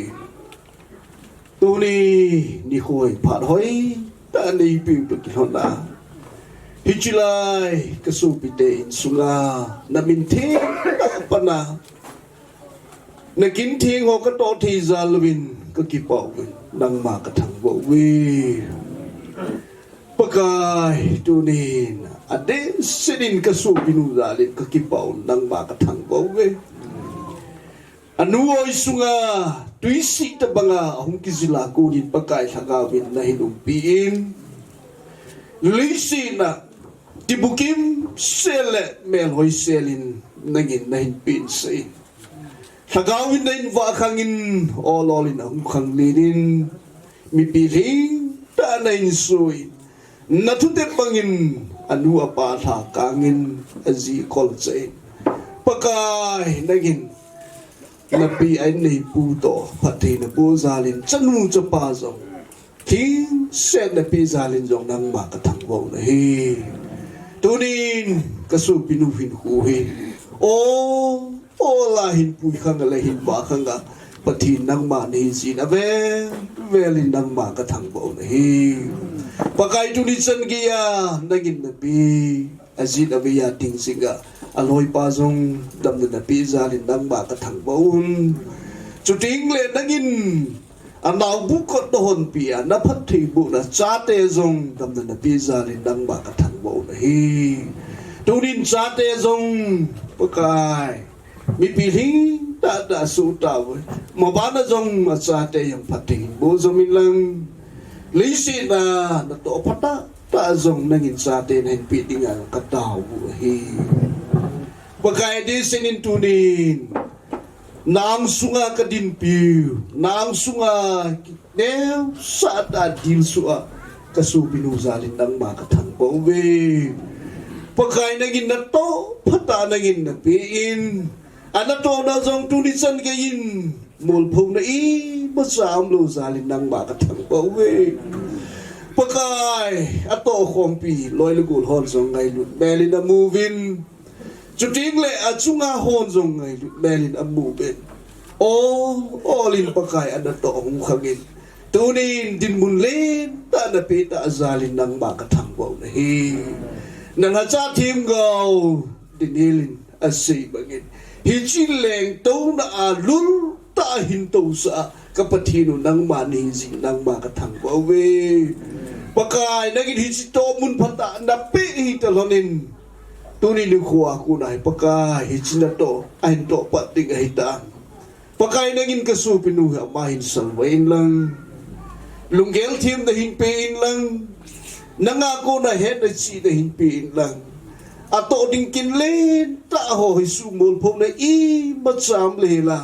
tu ni khoi phat hoi ta nei pi pu thon da hichilai kasu pite sunga na min the pa na na kin thi ho ka to thi zalwin ka ki pau nang ma ka thang bo we pakai tu ni ade sinin kasu binu zalin ka ki pau nang ma ka thang bo we anu oi sunga tuisi ta banga hong kizila ko din pakai thaga win na hinum piin lisina tibukim sele mel hoi selin nangin nahin pin sei thagawin nain wa khangin ololin hong khang linin mi piring ta nain sui na thu te bangin anu apa tha kangin azi kol che pakai nagin na pi ai nei pu to phati na pu zalin chanu chapa zo king set na pi zalin jong nang ma ka thang bo na hi tunin kasu pinu hin hu hi o la hin pu khang la hin ba khang ga pati nang ma nei si na velin nang ma ka thang bo na hi pakai tunin san gia nagin na pi azin abiya ting singa aloi pa zong dam na pi zalin nang ba ka thang bon chuting le nangin anau bu ko to hon pi na phat thi bu na cha te zong dam na pi zalin nang ba ka thang bon hi tunin cha te zong pakai mi pi hing ta su ta mo ba na zong ma cha te yang phat thi bu zong min lang lý sĩ na to phata ta zong nangin cha te nen pi dinga ka taw bu hi pakai di senin tunin nang sunga ka din piu nang sunga ne sa ta dil suwa ka su binu zalin nang ma ka thang bo we pakai nagin na to phata nagin na pi in ana to na zong tunin san ke in mul phung na i ma sam lo zalin nang ma ka thang bo we pakai ato khompi loi lu gul hon zong ngai lut belin a movin chuting le achunga hon zong ngai lut belin a movin olin pakai ana to hung khagin tunin din mun len ta na pe ta zalin nang ma ka thang bo na hi nang cha thim go dinilin a sei bagin hi chin leng to na a lul ta hin to sa kapatino nang ma ni zi nang ma ka thang bo we pakai nagin hi to mun phata na pe hi talonin tuni ni khuwa ku nai pakai hi china to ain to pating ai ta pakai nagin kasu pinu ha mahin salwain lang lunggel thim da hin pe in lang nanga ko na het da chi da hin pe in lang ato ding kin len ta ho hi su mul phom na i ma cham le la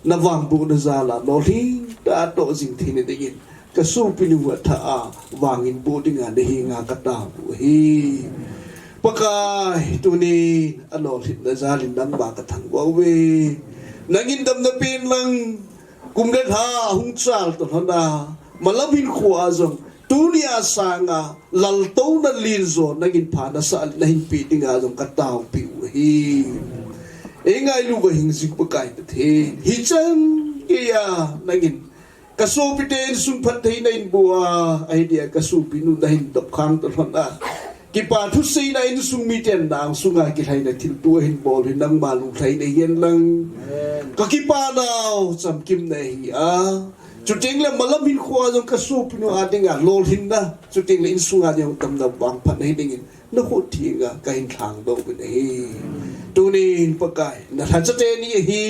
na wang bu na za la no hi ta to jing thi ne ding kasu pinu wa tha a wangin bu ding a de hi nga ka ta bu hi pakai tuni anol hit na zalin nang ba ka thang wa we nangin dam na pin lang kum den ha hung chal to hana malabin khwa zong tuni asanga lal to na lin zo nagin pha na sa na hin pi ding a zong ka taw pi hi engai lu ba hing sik pakai ta the hi chan ya nagin kasu piten sung phat thei nain bua idea kasu pinu dahin dop khang to hana ki pa thu sei na in sung mi ten dang sunga ki thai na thil tu hin bol hin nang ma lu thai nei yen lang ka ki pa naw cham kim nei a chu ting le malam hin khwa jong ka su pinu a ding a lol hin na chu ting le in sunga jong tam da wang phat nei ding na ho thi ga ka hin thang do be nei tu ni pakai na tha cha te ni hi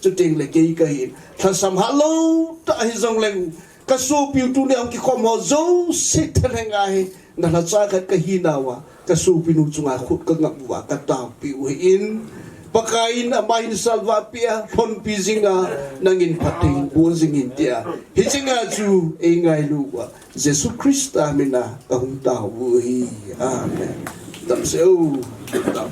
chu ting le ke ka hin tha sam ha lo ta hi jong leng ka su piu tu ne am ki khom ho zo sit thang ngai na la cha ka hi nawa ka su pinu chunga khut ka ngap wa ka ta piu in pakain amain salva pia pon pizinga nangin pating buzingin tia hichinga chu engai lu wa Jesus Christa mina ka hung ta wu hi amen tam seu tam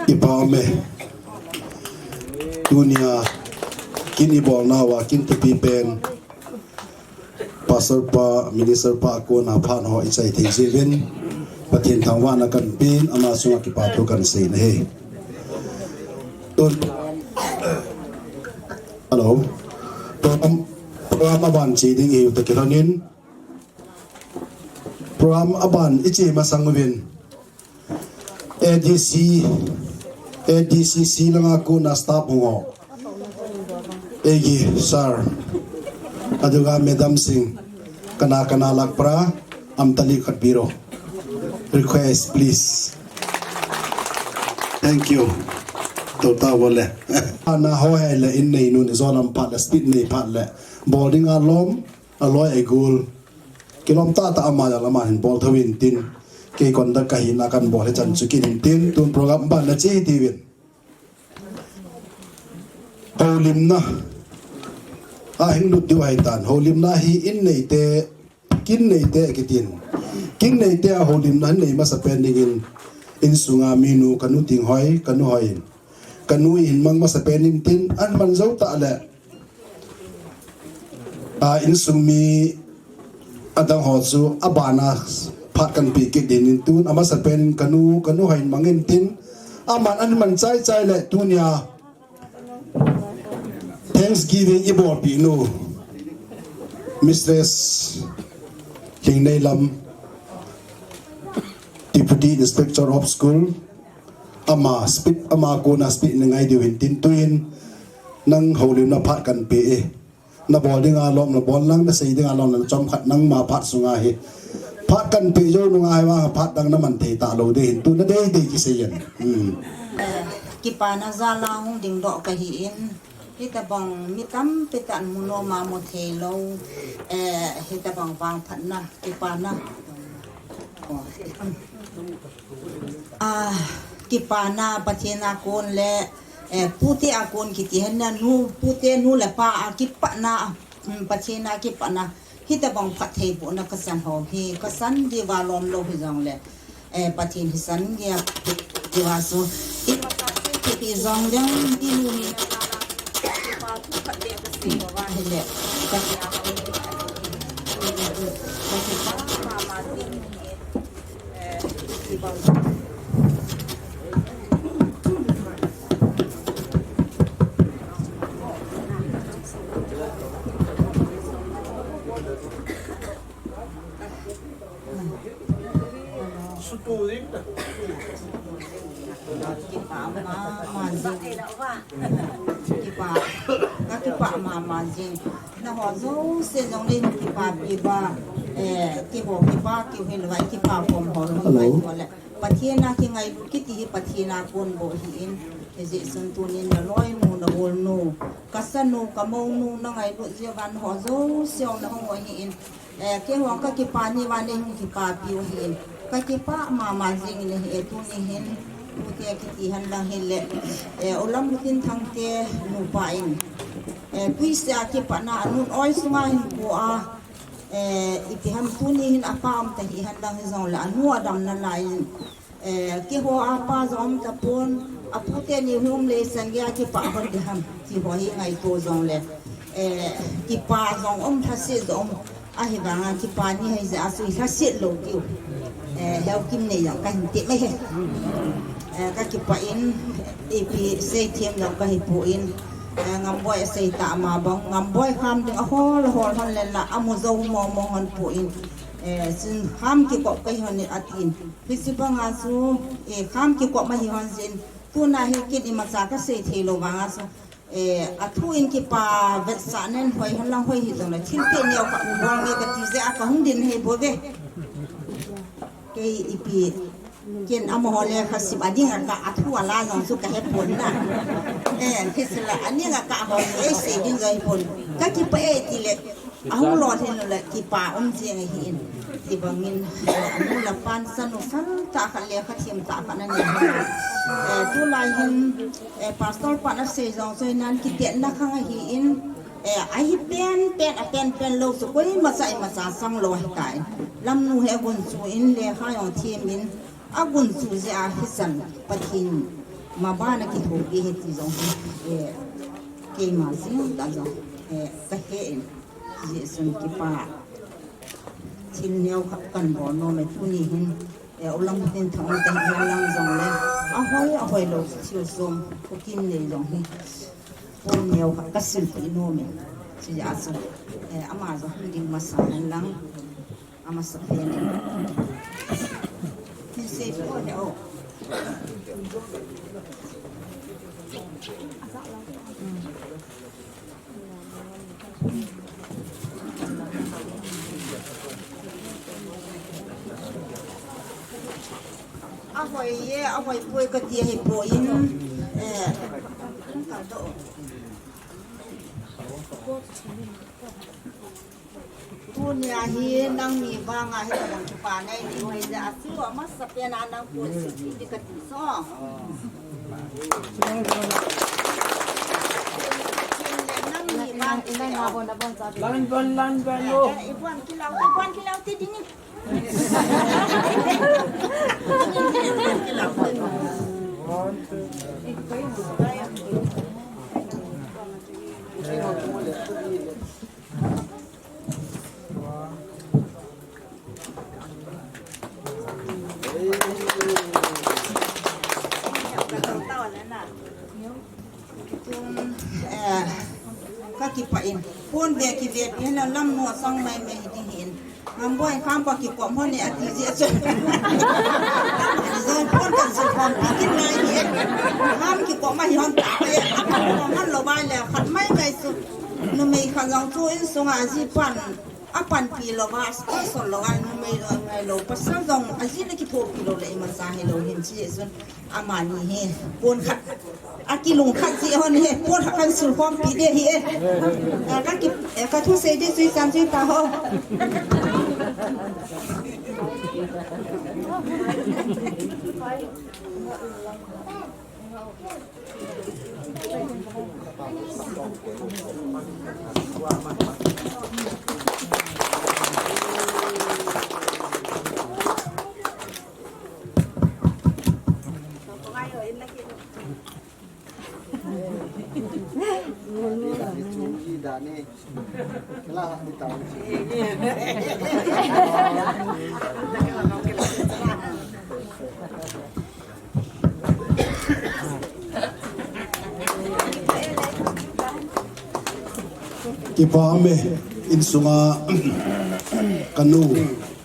ipame dunia kini bol nawa kin tepi pen pastor pa minister pa ko na phan ho ichai thei jiven pathin thangwa na kan pin ama sunga ki pa to kan sei ne he ton hello program aban chi ding he to kironin program aban ichi masangwin ADCC lang ako na staff mo egi sir aduga Madam Singh kana lagpra amtali khatbiro request please thank you tota wole ana ho hele in nei nun zon am pat speed nei pat le boarding alom aloi egul kilomta ta ama ya lama hin bol thawin tin ke kon da ka hin akan bol chan chukin tin tun program ban na che tivin holim na a hin lut diu hai tan holim na hi in nei te kin nei te kitin kin nei te a holim na nei ma sa pending in sunga minu kanu ting hoi kanu hoi kanu in mang ma sa penin tin an man zau ta le a in sumi adang ho chu abana phat kan pi ke din in tun ama sa pen kanu hoi mangin tin aman an man chai chai le tunia Thanksgiving ibor pi no Mistress King Nailam Deputy Inspector of School ama ko na speak na ngai diwin tin tuin nang holim na phat kan pe na bol ding alom na bol lang na sei ding alom na chom khat nang ma phat sunga he phat kan pe jo nu ngai wa phat dang na man te ta lo de hin tu na de ki se yan ki pa na za la hung ding do ka hi in hi ta bang mi tam pe tan mu no ma mo the lo hi ta bang wang phat na ki pa na ki pa na pa che na kon le puti akon ki ti hen na nu puti nu le pa ki pa na pa che na ki pa na hi ta bang phat the bu na ka san ho hi ka san di wa lom lo hi jong le pa chin hi san ge di wa so i pa ta ki ti jong dang di nu ni pa phat le ka si wa hi le ka ya ka ki pa ma di ni ki ba ma jing na ho zo se jong le ki pa pi ba ki ho ki pa ki hin vai ki pa pom ho mai ko le pathina ki ngai ki ti pathina kon bo hi in je sun tu nin na loi nu na bol nu kasanu ka mo nu na ngai lu je van ho zo seo na ho hi in ke ho ka ki pa ni wa ne ki pa pi hi in ka ki pa ma jing ne he tu ni hin tu te ki ti han la he le olam tin thang te nu pa in puis ki pa na anun oi sunga hin ko iti ham tu ni hin apam ta hi han dang zong la anu adam na lai ki ho apa zom ta pon apu te ni hum le sangya ki pa ban de ham ki ho hi ngai to zong le ki pa zong tha se zong a hi ba nga ki pa ni hai za su tha se lo ki heo kim ne yang kan ti me he ka ki pa in pi se thiam lo ka hi po in ngam boy sei ta ma bang ngam boy kham ding a hol hon le la amu zo mo hon po in sin kham ki ko kai hon atin pisipa nga su kham ki ko ma hi hon sin tu na hi ki ni ma sa ka sei the lo wa nga su athu in ki pa vet sa nen hoi hon lang hoi hi zo na thin pe ne ka wang me ka ti ze a ka hung din he bo ve ke ipi ken amo hole khasib ading ka athu ala jong su ka he pon na kisla ani ka ho se ding ga pon ka ki pa ti le ahu lo the le ki pa je ngai hin ti bangin anu la pan sanu san ta ka le kha thim ta ka na ni tu lai hin pastor pa na se jong so nan ki te na kha hi in ai pen lo so ko ma sa sang lo kai lam nu he gun su in le kha yong thim in agun su ja hisan pathin ma ba na ki tho ki he ti jong ke ma sin da jong ka he je sun ki pa chin neo kan bo no me thu ni hin ulang tin thong ta lang jong le a hoi lo chiu som ko kin ne jong hi pon neo ka sil pi no me si ja su ama zo ding ma sa lang ama sa pe ne say for no ahoy poi ka ti he po in ka do punya hi nang mi banga hi nang pa nai ni wai ja su ma sapena nang ko si di ka ti so nang mi bang ina na bon sa lan bon lo ibuan kilau ti dingin các kịp pain pun về kịp về thế là năm mùa xong mai mày đi hiện ngắm bôi khám qua kịp quảng hoa này ăn gì dễ chơi rồi pun cần sự phòng kịp này hiện khám kịp quảng mai hiện tại vậy quảng hoa lầu bài là khăn mấy ngày sự nó mày khăn dòng chui xuống à gì pan apan pi lầu ba son lầu anh nó mày lầu pas sang dòng à gì nó kịp thuộc pi lầu lại mà sang hay lầu hiện gì rồi amani he pun khát aki lung khat si hon he pon kan sul khom pi de hi ka thu se de sui sam sui ta ho kipa ame in sunga kanu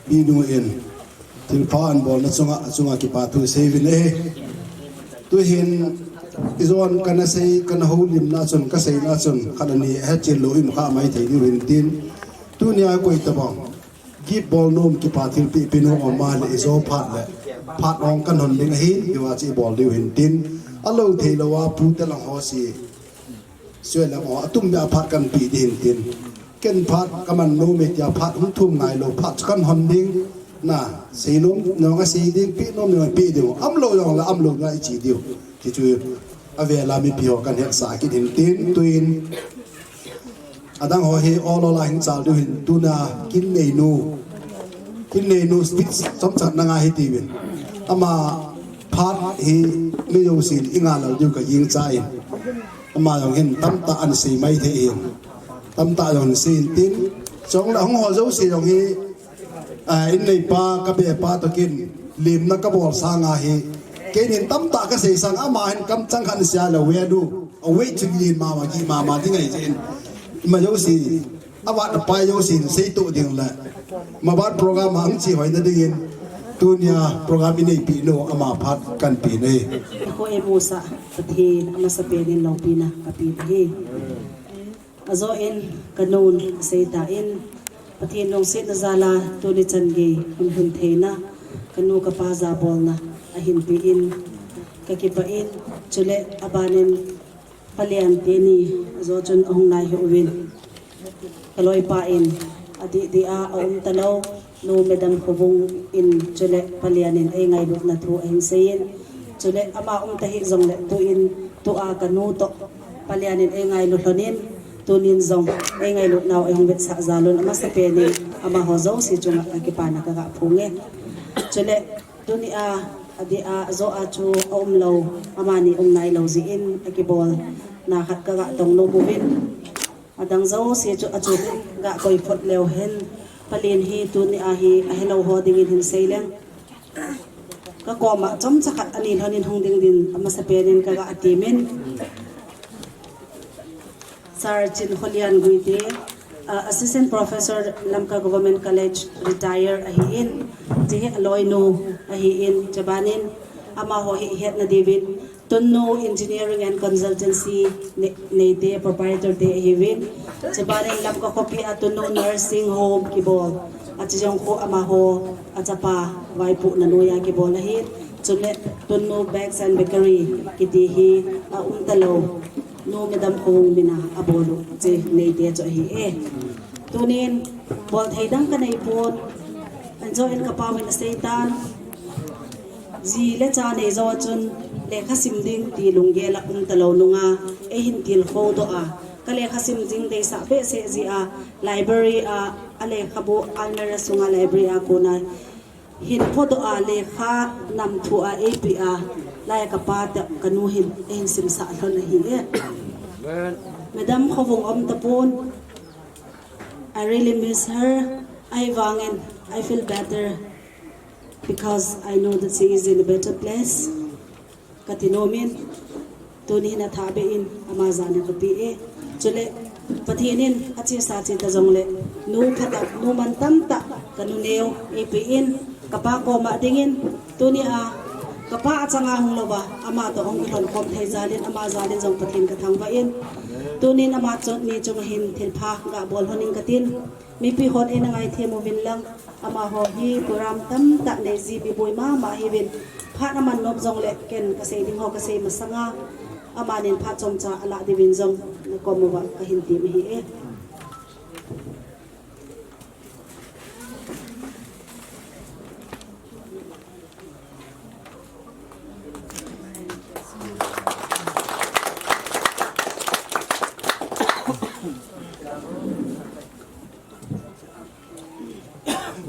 binu in til phan bol na sunga kipa tu sevin tu hin izon kana sei kana holim na chon ka sei na chon khanani ha chil lo im kha mai thei ni win tin tu nia koi ta bang gi bol nom kipa til pi pinu ma le izo phat le phat ong kan hon ding hi yo chi bol di win tin alo thei lo wa pu te la ho si soi la mo atum ya phat kan pi din tin ken phat kaman no me ya phat hum thum ngai lo phat kan hon ding na sei nom no ga sei ding pi nom no pi de am lo yong la am lo ngai chi dio ki chu ave la mi pio kan he sa ki din tin tuin adang ho he all la hin chal du hin tu na kin nei nu speech som chat na nga hi ti win ama phat hi me yo sin inga lo du ka ying chai ama yong hin tam ta an sei mai the in tam ta yong sin tin chong la hong ho zo si yong hi in nei pa ka be pa to kin lim na ka bol sa nga hi ke nin tam ta ka sei sang ama hin kam chang khan sia la we du away to yin ma ma ti ngai chen ma yo si awa da pa yo sin sei to ding la ma bat program ang chi hoi na ding tunia program ini pi no ama phat kan pi nei ko e musa pathi ama sa penin lo pina kapi hi azo en kanon seita en pathi nong set na zala to ni change hun theina kanu ka pa za bolna ahin pi in kakipa in chule abanen palian teni azo chun ong nai ho win kaloi pa in adi dia om talo no medam khobung in chule palianin ai ngai duk na thu ai sein chule ama tahi zong le tu in tu a kanu to palianin ai ngai lu hlonin tunin zong ai ngai lu naw ai hong bet sa zalun ama sa pe ni ama ho zo si chunga ki pa na ka phunge chule tuni a adi a zo a chu om lo ama ni nai lo zi in akibol na khat ka ga tong no buvin adang zo si chu achu ga koi phot leo hen palin hi tu ni a hi a hello ho ding in hin seileng ka ko ma chom chakhat anin honin hong ding din ama sa penin ka ga atimin sar chin holian guite assistant professor lamka government college retire a hi in je aloi no a hi in jabanin ama ho hi het na david Tunno Engineering and Consultancy ne de proprietor de hivin jabanin lamka copy at Tunno Nursing Home kibol at jong ko ama ho at pa vai pu na noya kibol hi chule Tunno Bags and Bakery kiti hi untalo no medam khong bina abolo je nei te cho hi e tunin bol thei dang ka nei pon an jo en ka pa min seitan ji le cha nei zo chun le kha sim ding ti lungge la talo nunga e hin til kho do a ka le kha sim ding dei sa be se ji a library a ale khabo almera sunga library a ko na hin photo a le kha nam thu a api a lai ka pa ta kanu hin en sim sa thon hi e madam khowong om tapon I really miss her I wangen I feel better because I know that she is in a better place katinomin tuni na thabe in amazana ka pi e chule pathinin achi sa chi ta jongle nu khata nu man tam ta kanu neo api in kapa ko ma dingin tuni a kapa achanga hung loba ama to ong thon khom thai zalin ama zalin jong pathin ka thang ba in tunin ama chon ni chong hin thil pha ga bol honing katin mi pi hon en ngai themu win lang ama ho hi puram tam ta nei ji bi boi ma hi win pha na man nop jong le ken ka sei ding ho ka sei masanga ama nen pha chom cha ala di win jong ko mo wa ka hin ti mi hi e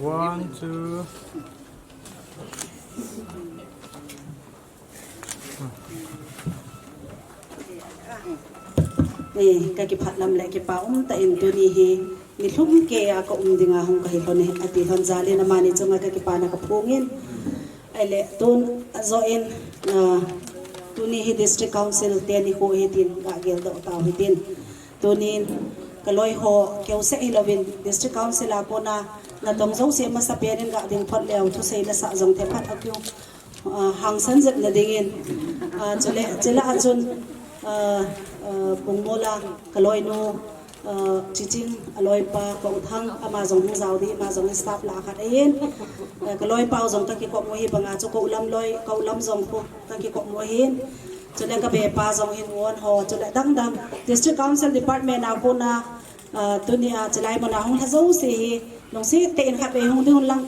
One, two. ka ki phat lam le ki pa ta in tu ni hi ni thum ke a ko dinga hong ka hi lo ne ati hon zale na mani chunga ka ki pa na ka phungin ai le tun zo in tu ni hi district council te ni ko he tin ga gel do ta hi tin tunin kaloi ho keu se ilovin district council a ko na tong zo se ma sa perin ga ding phot leo thu sei la sa jong the phat akyu hang san zet na dingin chule chela achun pungmola kaloi no chiching aloi pa ko thang ama jong hu zaw di ma jong staff la khat ayen kaloi pa jong ta ki ko mo hi banga chu ko ulam loi ko ulam jong ko ta ki ko mo hin chule ka be pa jong hin won ho chule dang dang district council department na ko na tunia chalai mo na hong hazo se hi nong si te in khat be hong de hon lang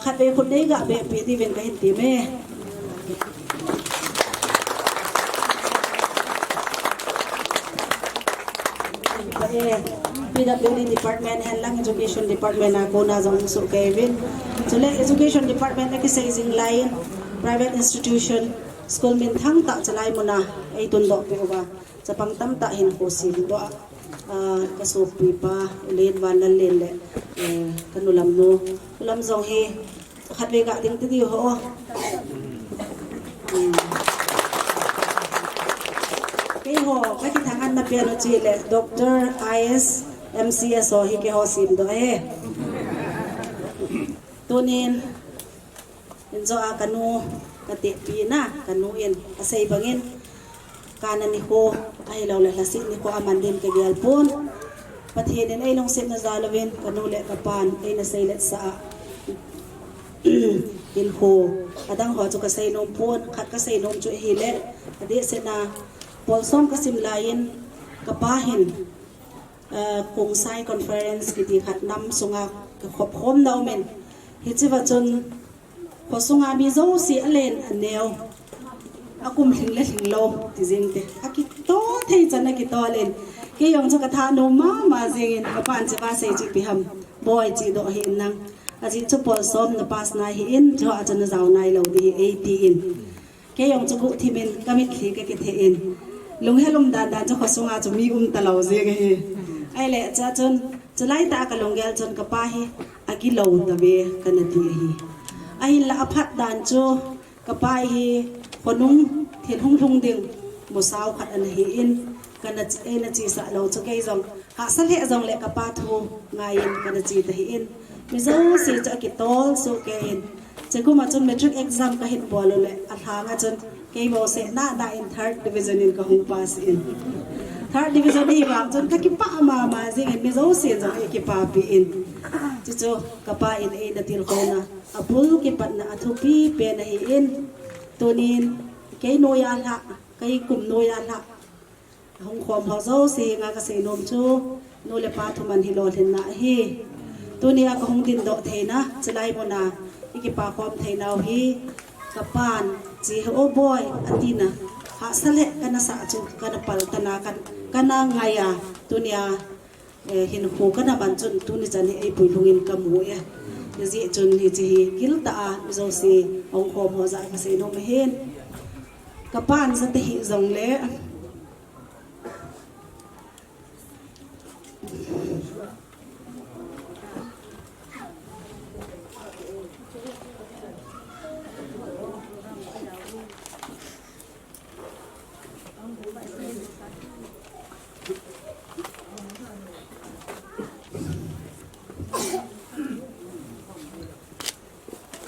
khat be khut dei ga be pi ti ven ka hin ti me PWD department and lang education department na ko na jong su Kevin chule education department na ki sa ising line private institution school min thang ta chalai mo na ai tun do pe ba sa pang tam ta hin ko sim do ka so pi pa len wan lan len le kanulam no ulam jong he khat ve ga ding ti ho ke ho ka ki thang an na pe no chi le Dr. IS MCS ho hi ke ho sim do e tunin enzo a kanu kati pi na kanu in asay bangin kanan ni ko ay law la lasik ni ko aman din ke gyalpon pathinin ay long sit na zalawin kanu le kapan ay nasaylet sa ilho adang ho chu kasay nom pon khat kasay nom chu hile adi se na polsom kasim lain kapahin kung sai conference kiti khat nam sunga khop khom naw men hichiwa chun kosunga mi zo si alen aneo akum hingla hinglo tizingte akito thei chana ki tolen ke yong cha katha no ma jengin kapan che ba sei chi piham boy chi do hin nang aji chu pol som na pas na hi in jo achana zaw nai lo di 80 in ke yong chu ku thimin kamit khi ke the in lung helum dan dan cho kosunga chu mi talo je ge hi ai le cha chon chalai ta ka longgel chon ka pa hi agi lo ta be kanati hi ai la aphat dan chu kapai hi honung thil hung thung ding mo saw khat an hi in kana chi na chi sa lo chu ke jong ha sal he jong le kapa thu ngai in kana chi ta hi in mi zo si cha ki tol su ke in che ku ma chun metric exam ka hit bol le a tha nga chun ke mo se na in third division in ka hung pass in third division hi bang chun ka ki pa ma jing mi zo si jong ki pa pi in chu chu kapa in e na til ko na apul ki pat na athupi pe na hi in tunin kay noya la kay kum noya la hong khom ho zo si nga ka se nom chu no le pa thu man hi lo thin na hi tu nia ka hong din do theina chalai mo na iki pa khom theina hi ka pan chi o boy atina ha sale kana sa chu kana pal tana kan kana ngaya tu nia hin khu kana ban chun tu ni chani ei pui lungin ka mu e ji chun hi chi kil ta zo si hong khom ho za ka se nom hen ka pan sa te hi zong le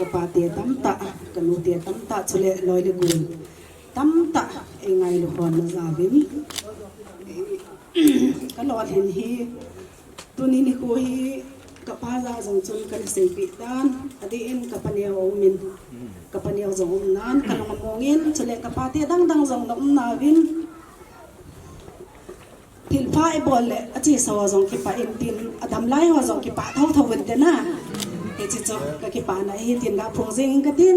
kapati tamta kanuti tamta chule loi le gun tamta engai lo hon na zabin kalon hen hi tuni ni ko hi kapaza jong chun kan sei pi dan adi in kapaniaw min kapaniaw jong nan kalong mongin chule kapati dang dang jong nom na win til pa e bol le achi sawa jong ki pa in tin adam lai ho jong ki pa thau thau wen te na e chi cho ka ki pa na hi tin ga phong jing ka tin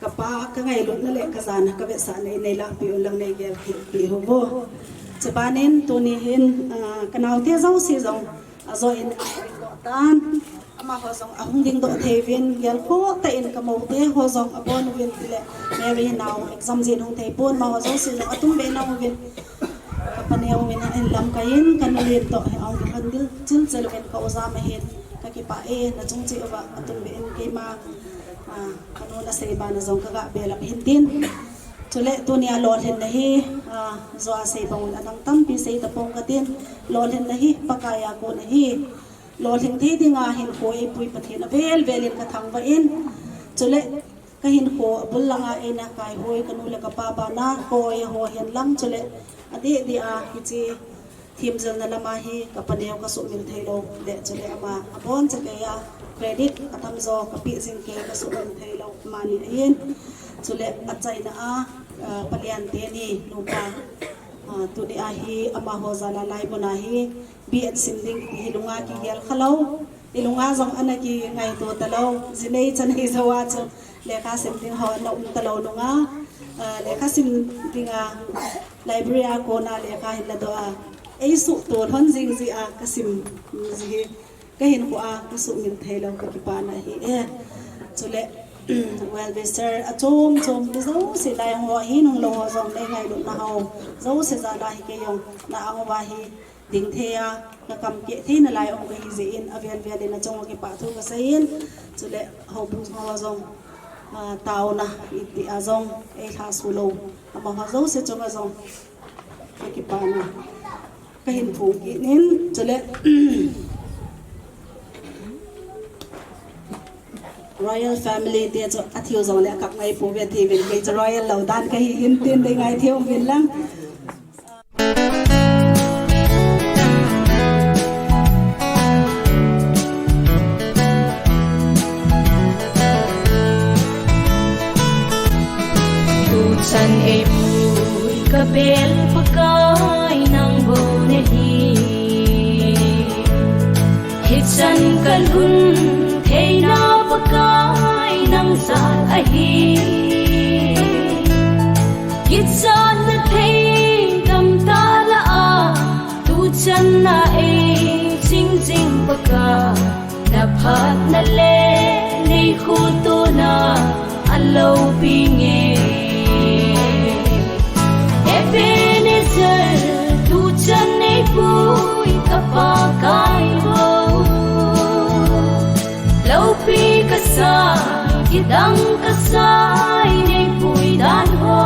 ka pa ka ngai lut na le ka zan ka be sa nei nei la pi ulang nei gel pi ho bo che ba nen tu ni hin ka naw te zo si jong a zo in tan ama ho jong a hung ding do the vin gel ko ta in ka mo te ho jong a bon vin le mary now exam jin hung the pon ma ho zo si jong atum be na vin kapaniaw min en lam kain kanalin to ang handil chin selven ka uza mahin kakipa e na chung chi wa atung be en ke ma kanu na sei ba na zong ka bela hintin chule tunia lol hen nahi zo a sei bang anang tam pi sei ta pong katin lol hen nahi pakaya ko nahi lol hen thi dinga hin ko e pui pathin vel velin ka thang wa in chule kahin ko bullanga e na kai hoi kanu le ka pa ba na ko e ho hen lam chule adi di a hichi thim jal na lama hi kapaniaw ka su min thailo le chule ama abon chake ya credit atam zo kapi jing ke ka su min thailo mani ain chule achai na a palian te ni lupa tu di a hi ama ho zala lai bona hi bi at sinding hi lunga ki gel khalo ilunga jong anaki ngai to talo zinei chanei zawa chu lekha sinding ho na talo lunga lekha sindinga library a ko na lekha hin la do a ei su to thon jing ji a kasim ji ka hin ko a ka su min thailo ka ki pa na hi e chule well mister atom chom de zo se lai ho hi nong lo jong le ngai lu na ho zo se za la hi ke yong na ang wa hi ding the ya na kam ke the na lai ong hi ji in avian via de na chong ke pa thu ka sein chule ho bu ho jong tao na iti azong e tha sulo ama ha zo se chong azong ki pa na ka hin phu ki nin chule royal family te cho athio zong le kap ngai pu ve thi vin ke royal lo dan ka hi hin tin de ngai thiu vin lang san e pui ka bel pakai nang bo ne hi hit san kalhun thei na pakai nang sa a hi hit san na thei kam ta la a tu chan na e sing sing paka na phat na le nei khu tu na alo pi nge Ebenezer, tu chan nei pui kapa kai ho, lau pi kasai kidang kasai nei pui dan ho,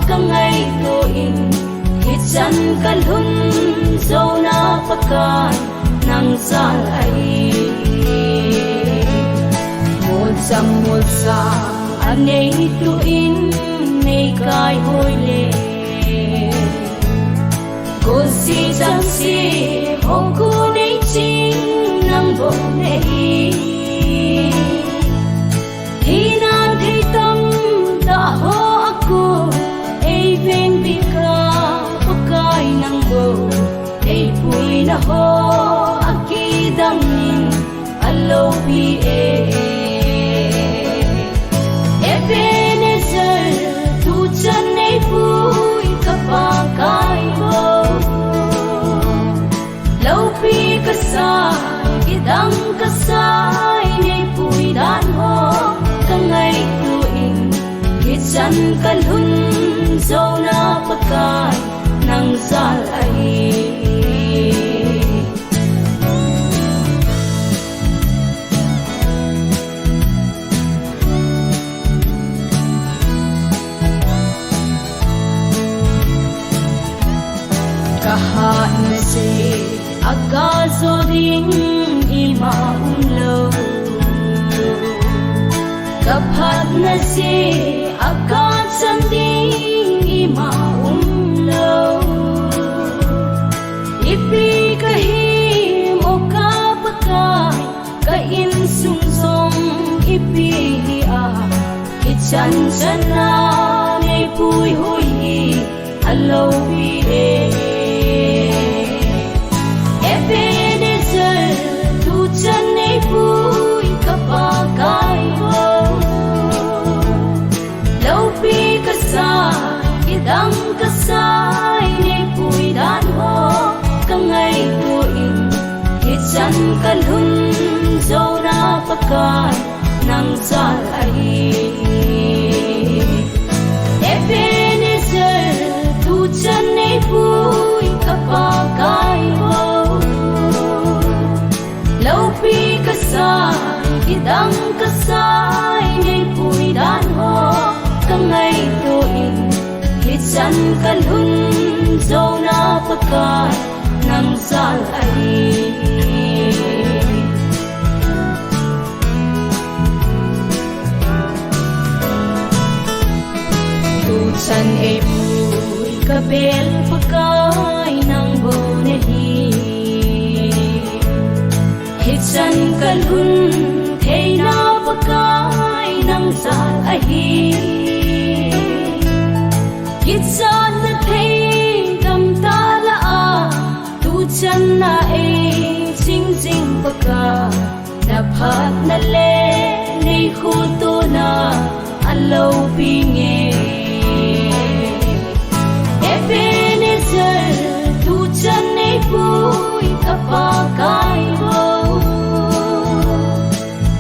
kangai to in hit chan kalhun zo na pakai nang sal ai, một sa anei tu in nei kai hoi le. Cô si chẳng si hong ku nei ching nang bo nei hi nan thei tâm ta ho aku ei ven bi ka pakai chan kalun zona pakai nang zal ai kahat na se agazo ding ima umlo kaphat na se agat sanding ima umlo ipi kahim o kapakai kain sungsong ipi dia ichan chana ne pui hui alo pi dang kasai ne pui dan ho kangai tu in hichan kalun zona pakai nang sal ai ebenezer tu chan ne pui kapakai ho lopi kasai dang kasai ne pui dan ho kangai tu in hichan kalun zona pakai nang sal ai tu chan e pui kabel pakai nang bone hi hichan kalun theina pakai nang sal ai Kitsan na thay kam ta la a tu chan na e sing sing baka na phat na le nei khu tu na alo pinge ebenezer tu chan nei pui kapa kai ho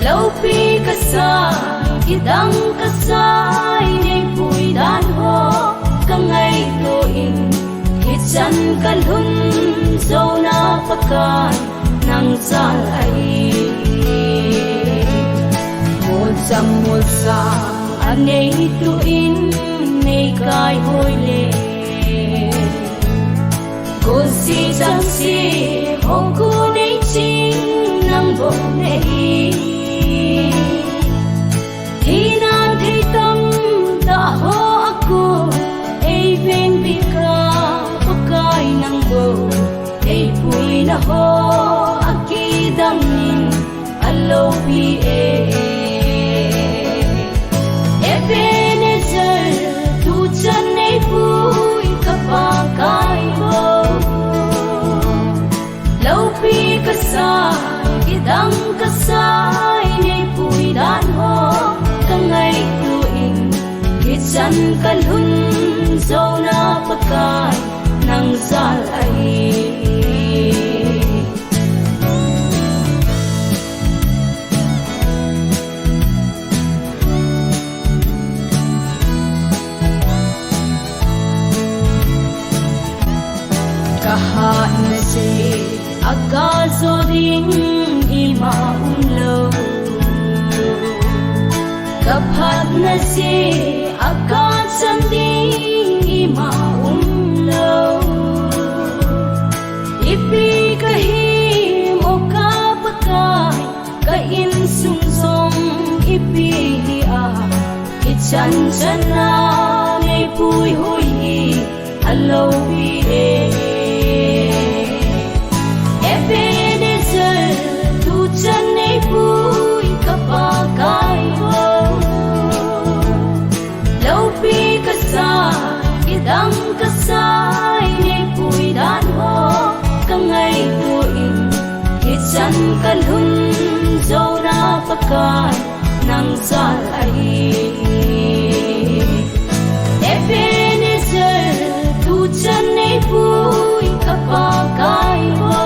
lo pi kasai kidang kasai nei pui dan ho kangai tu in hichan kalun zona pakai nang sal ai mo sa anei tu in nei kai hoi le ko si chan si hong ku nei ching nang bo nei hina thei tam ta ho aku ven bika pakai nang bo ei pui na ho akidang nin alo pi ebenezer tu chan ei pui kapakai ho lo pi kasai kidang kasai nei pui dan ho kangai tu in hichan kalun zona pakai nang sal ai kahat na se agazo ding ima umlo kaphat na se agat sanding ima umlo ipi kahim o kapakai kain sungsong ipi dia ichan chana ne pui hui alo pi ebenezer tu chan ne pui kapakai ho lopi kasai dang kasai ne pui dan ho kangai tu in hichan kalun zona pakai nang sal ai ebenezer tu chan ne pui kapakai ho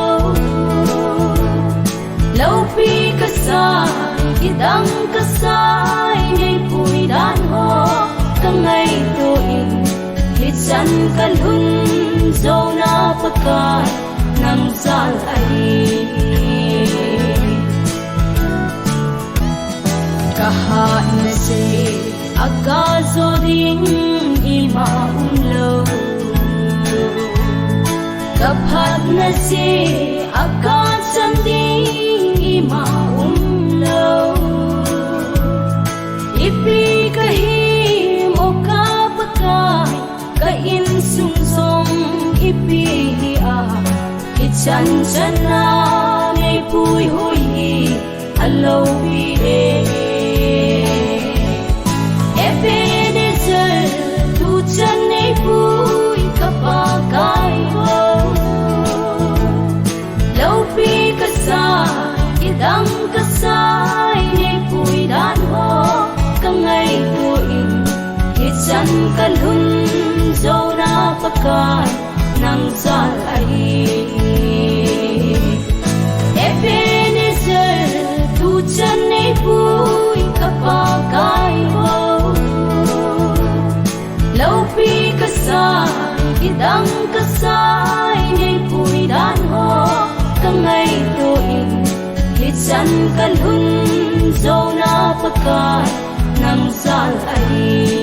lopi kasai dang kasai ne pui dan ho kangai chan kalun zona pakai nang zal ai kahat na se aga zoding ima umlo kaphat na se aga chanding ima umlo ipi kahim o kapakai ka in sung song ipi a ichan chana nei pui hui alo pi Ebenezer tu chan nei pui kapakai ho lo pi ka sa idang ka sai nei pui dan ho ka ngai tu in ichan kalun zona pakai nang zal ai Ebenezer tu chan nei pui kapakai ho lo pi ka sai idang ka sai nei pui dan ho ka ngai tu in ichan kalun zona pakai nang zal ai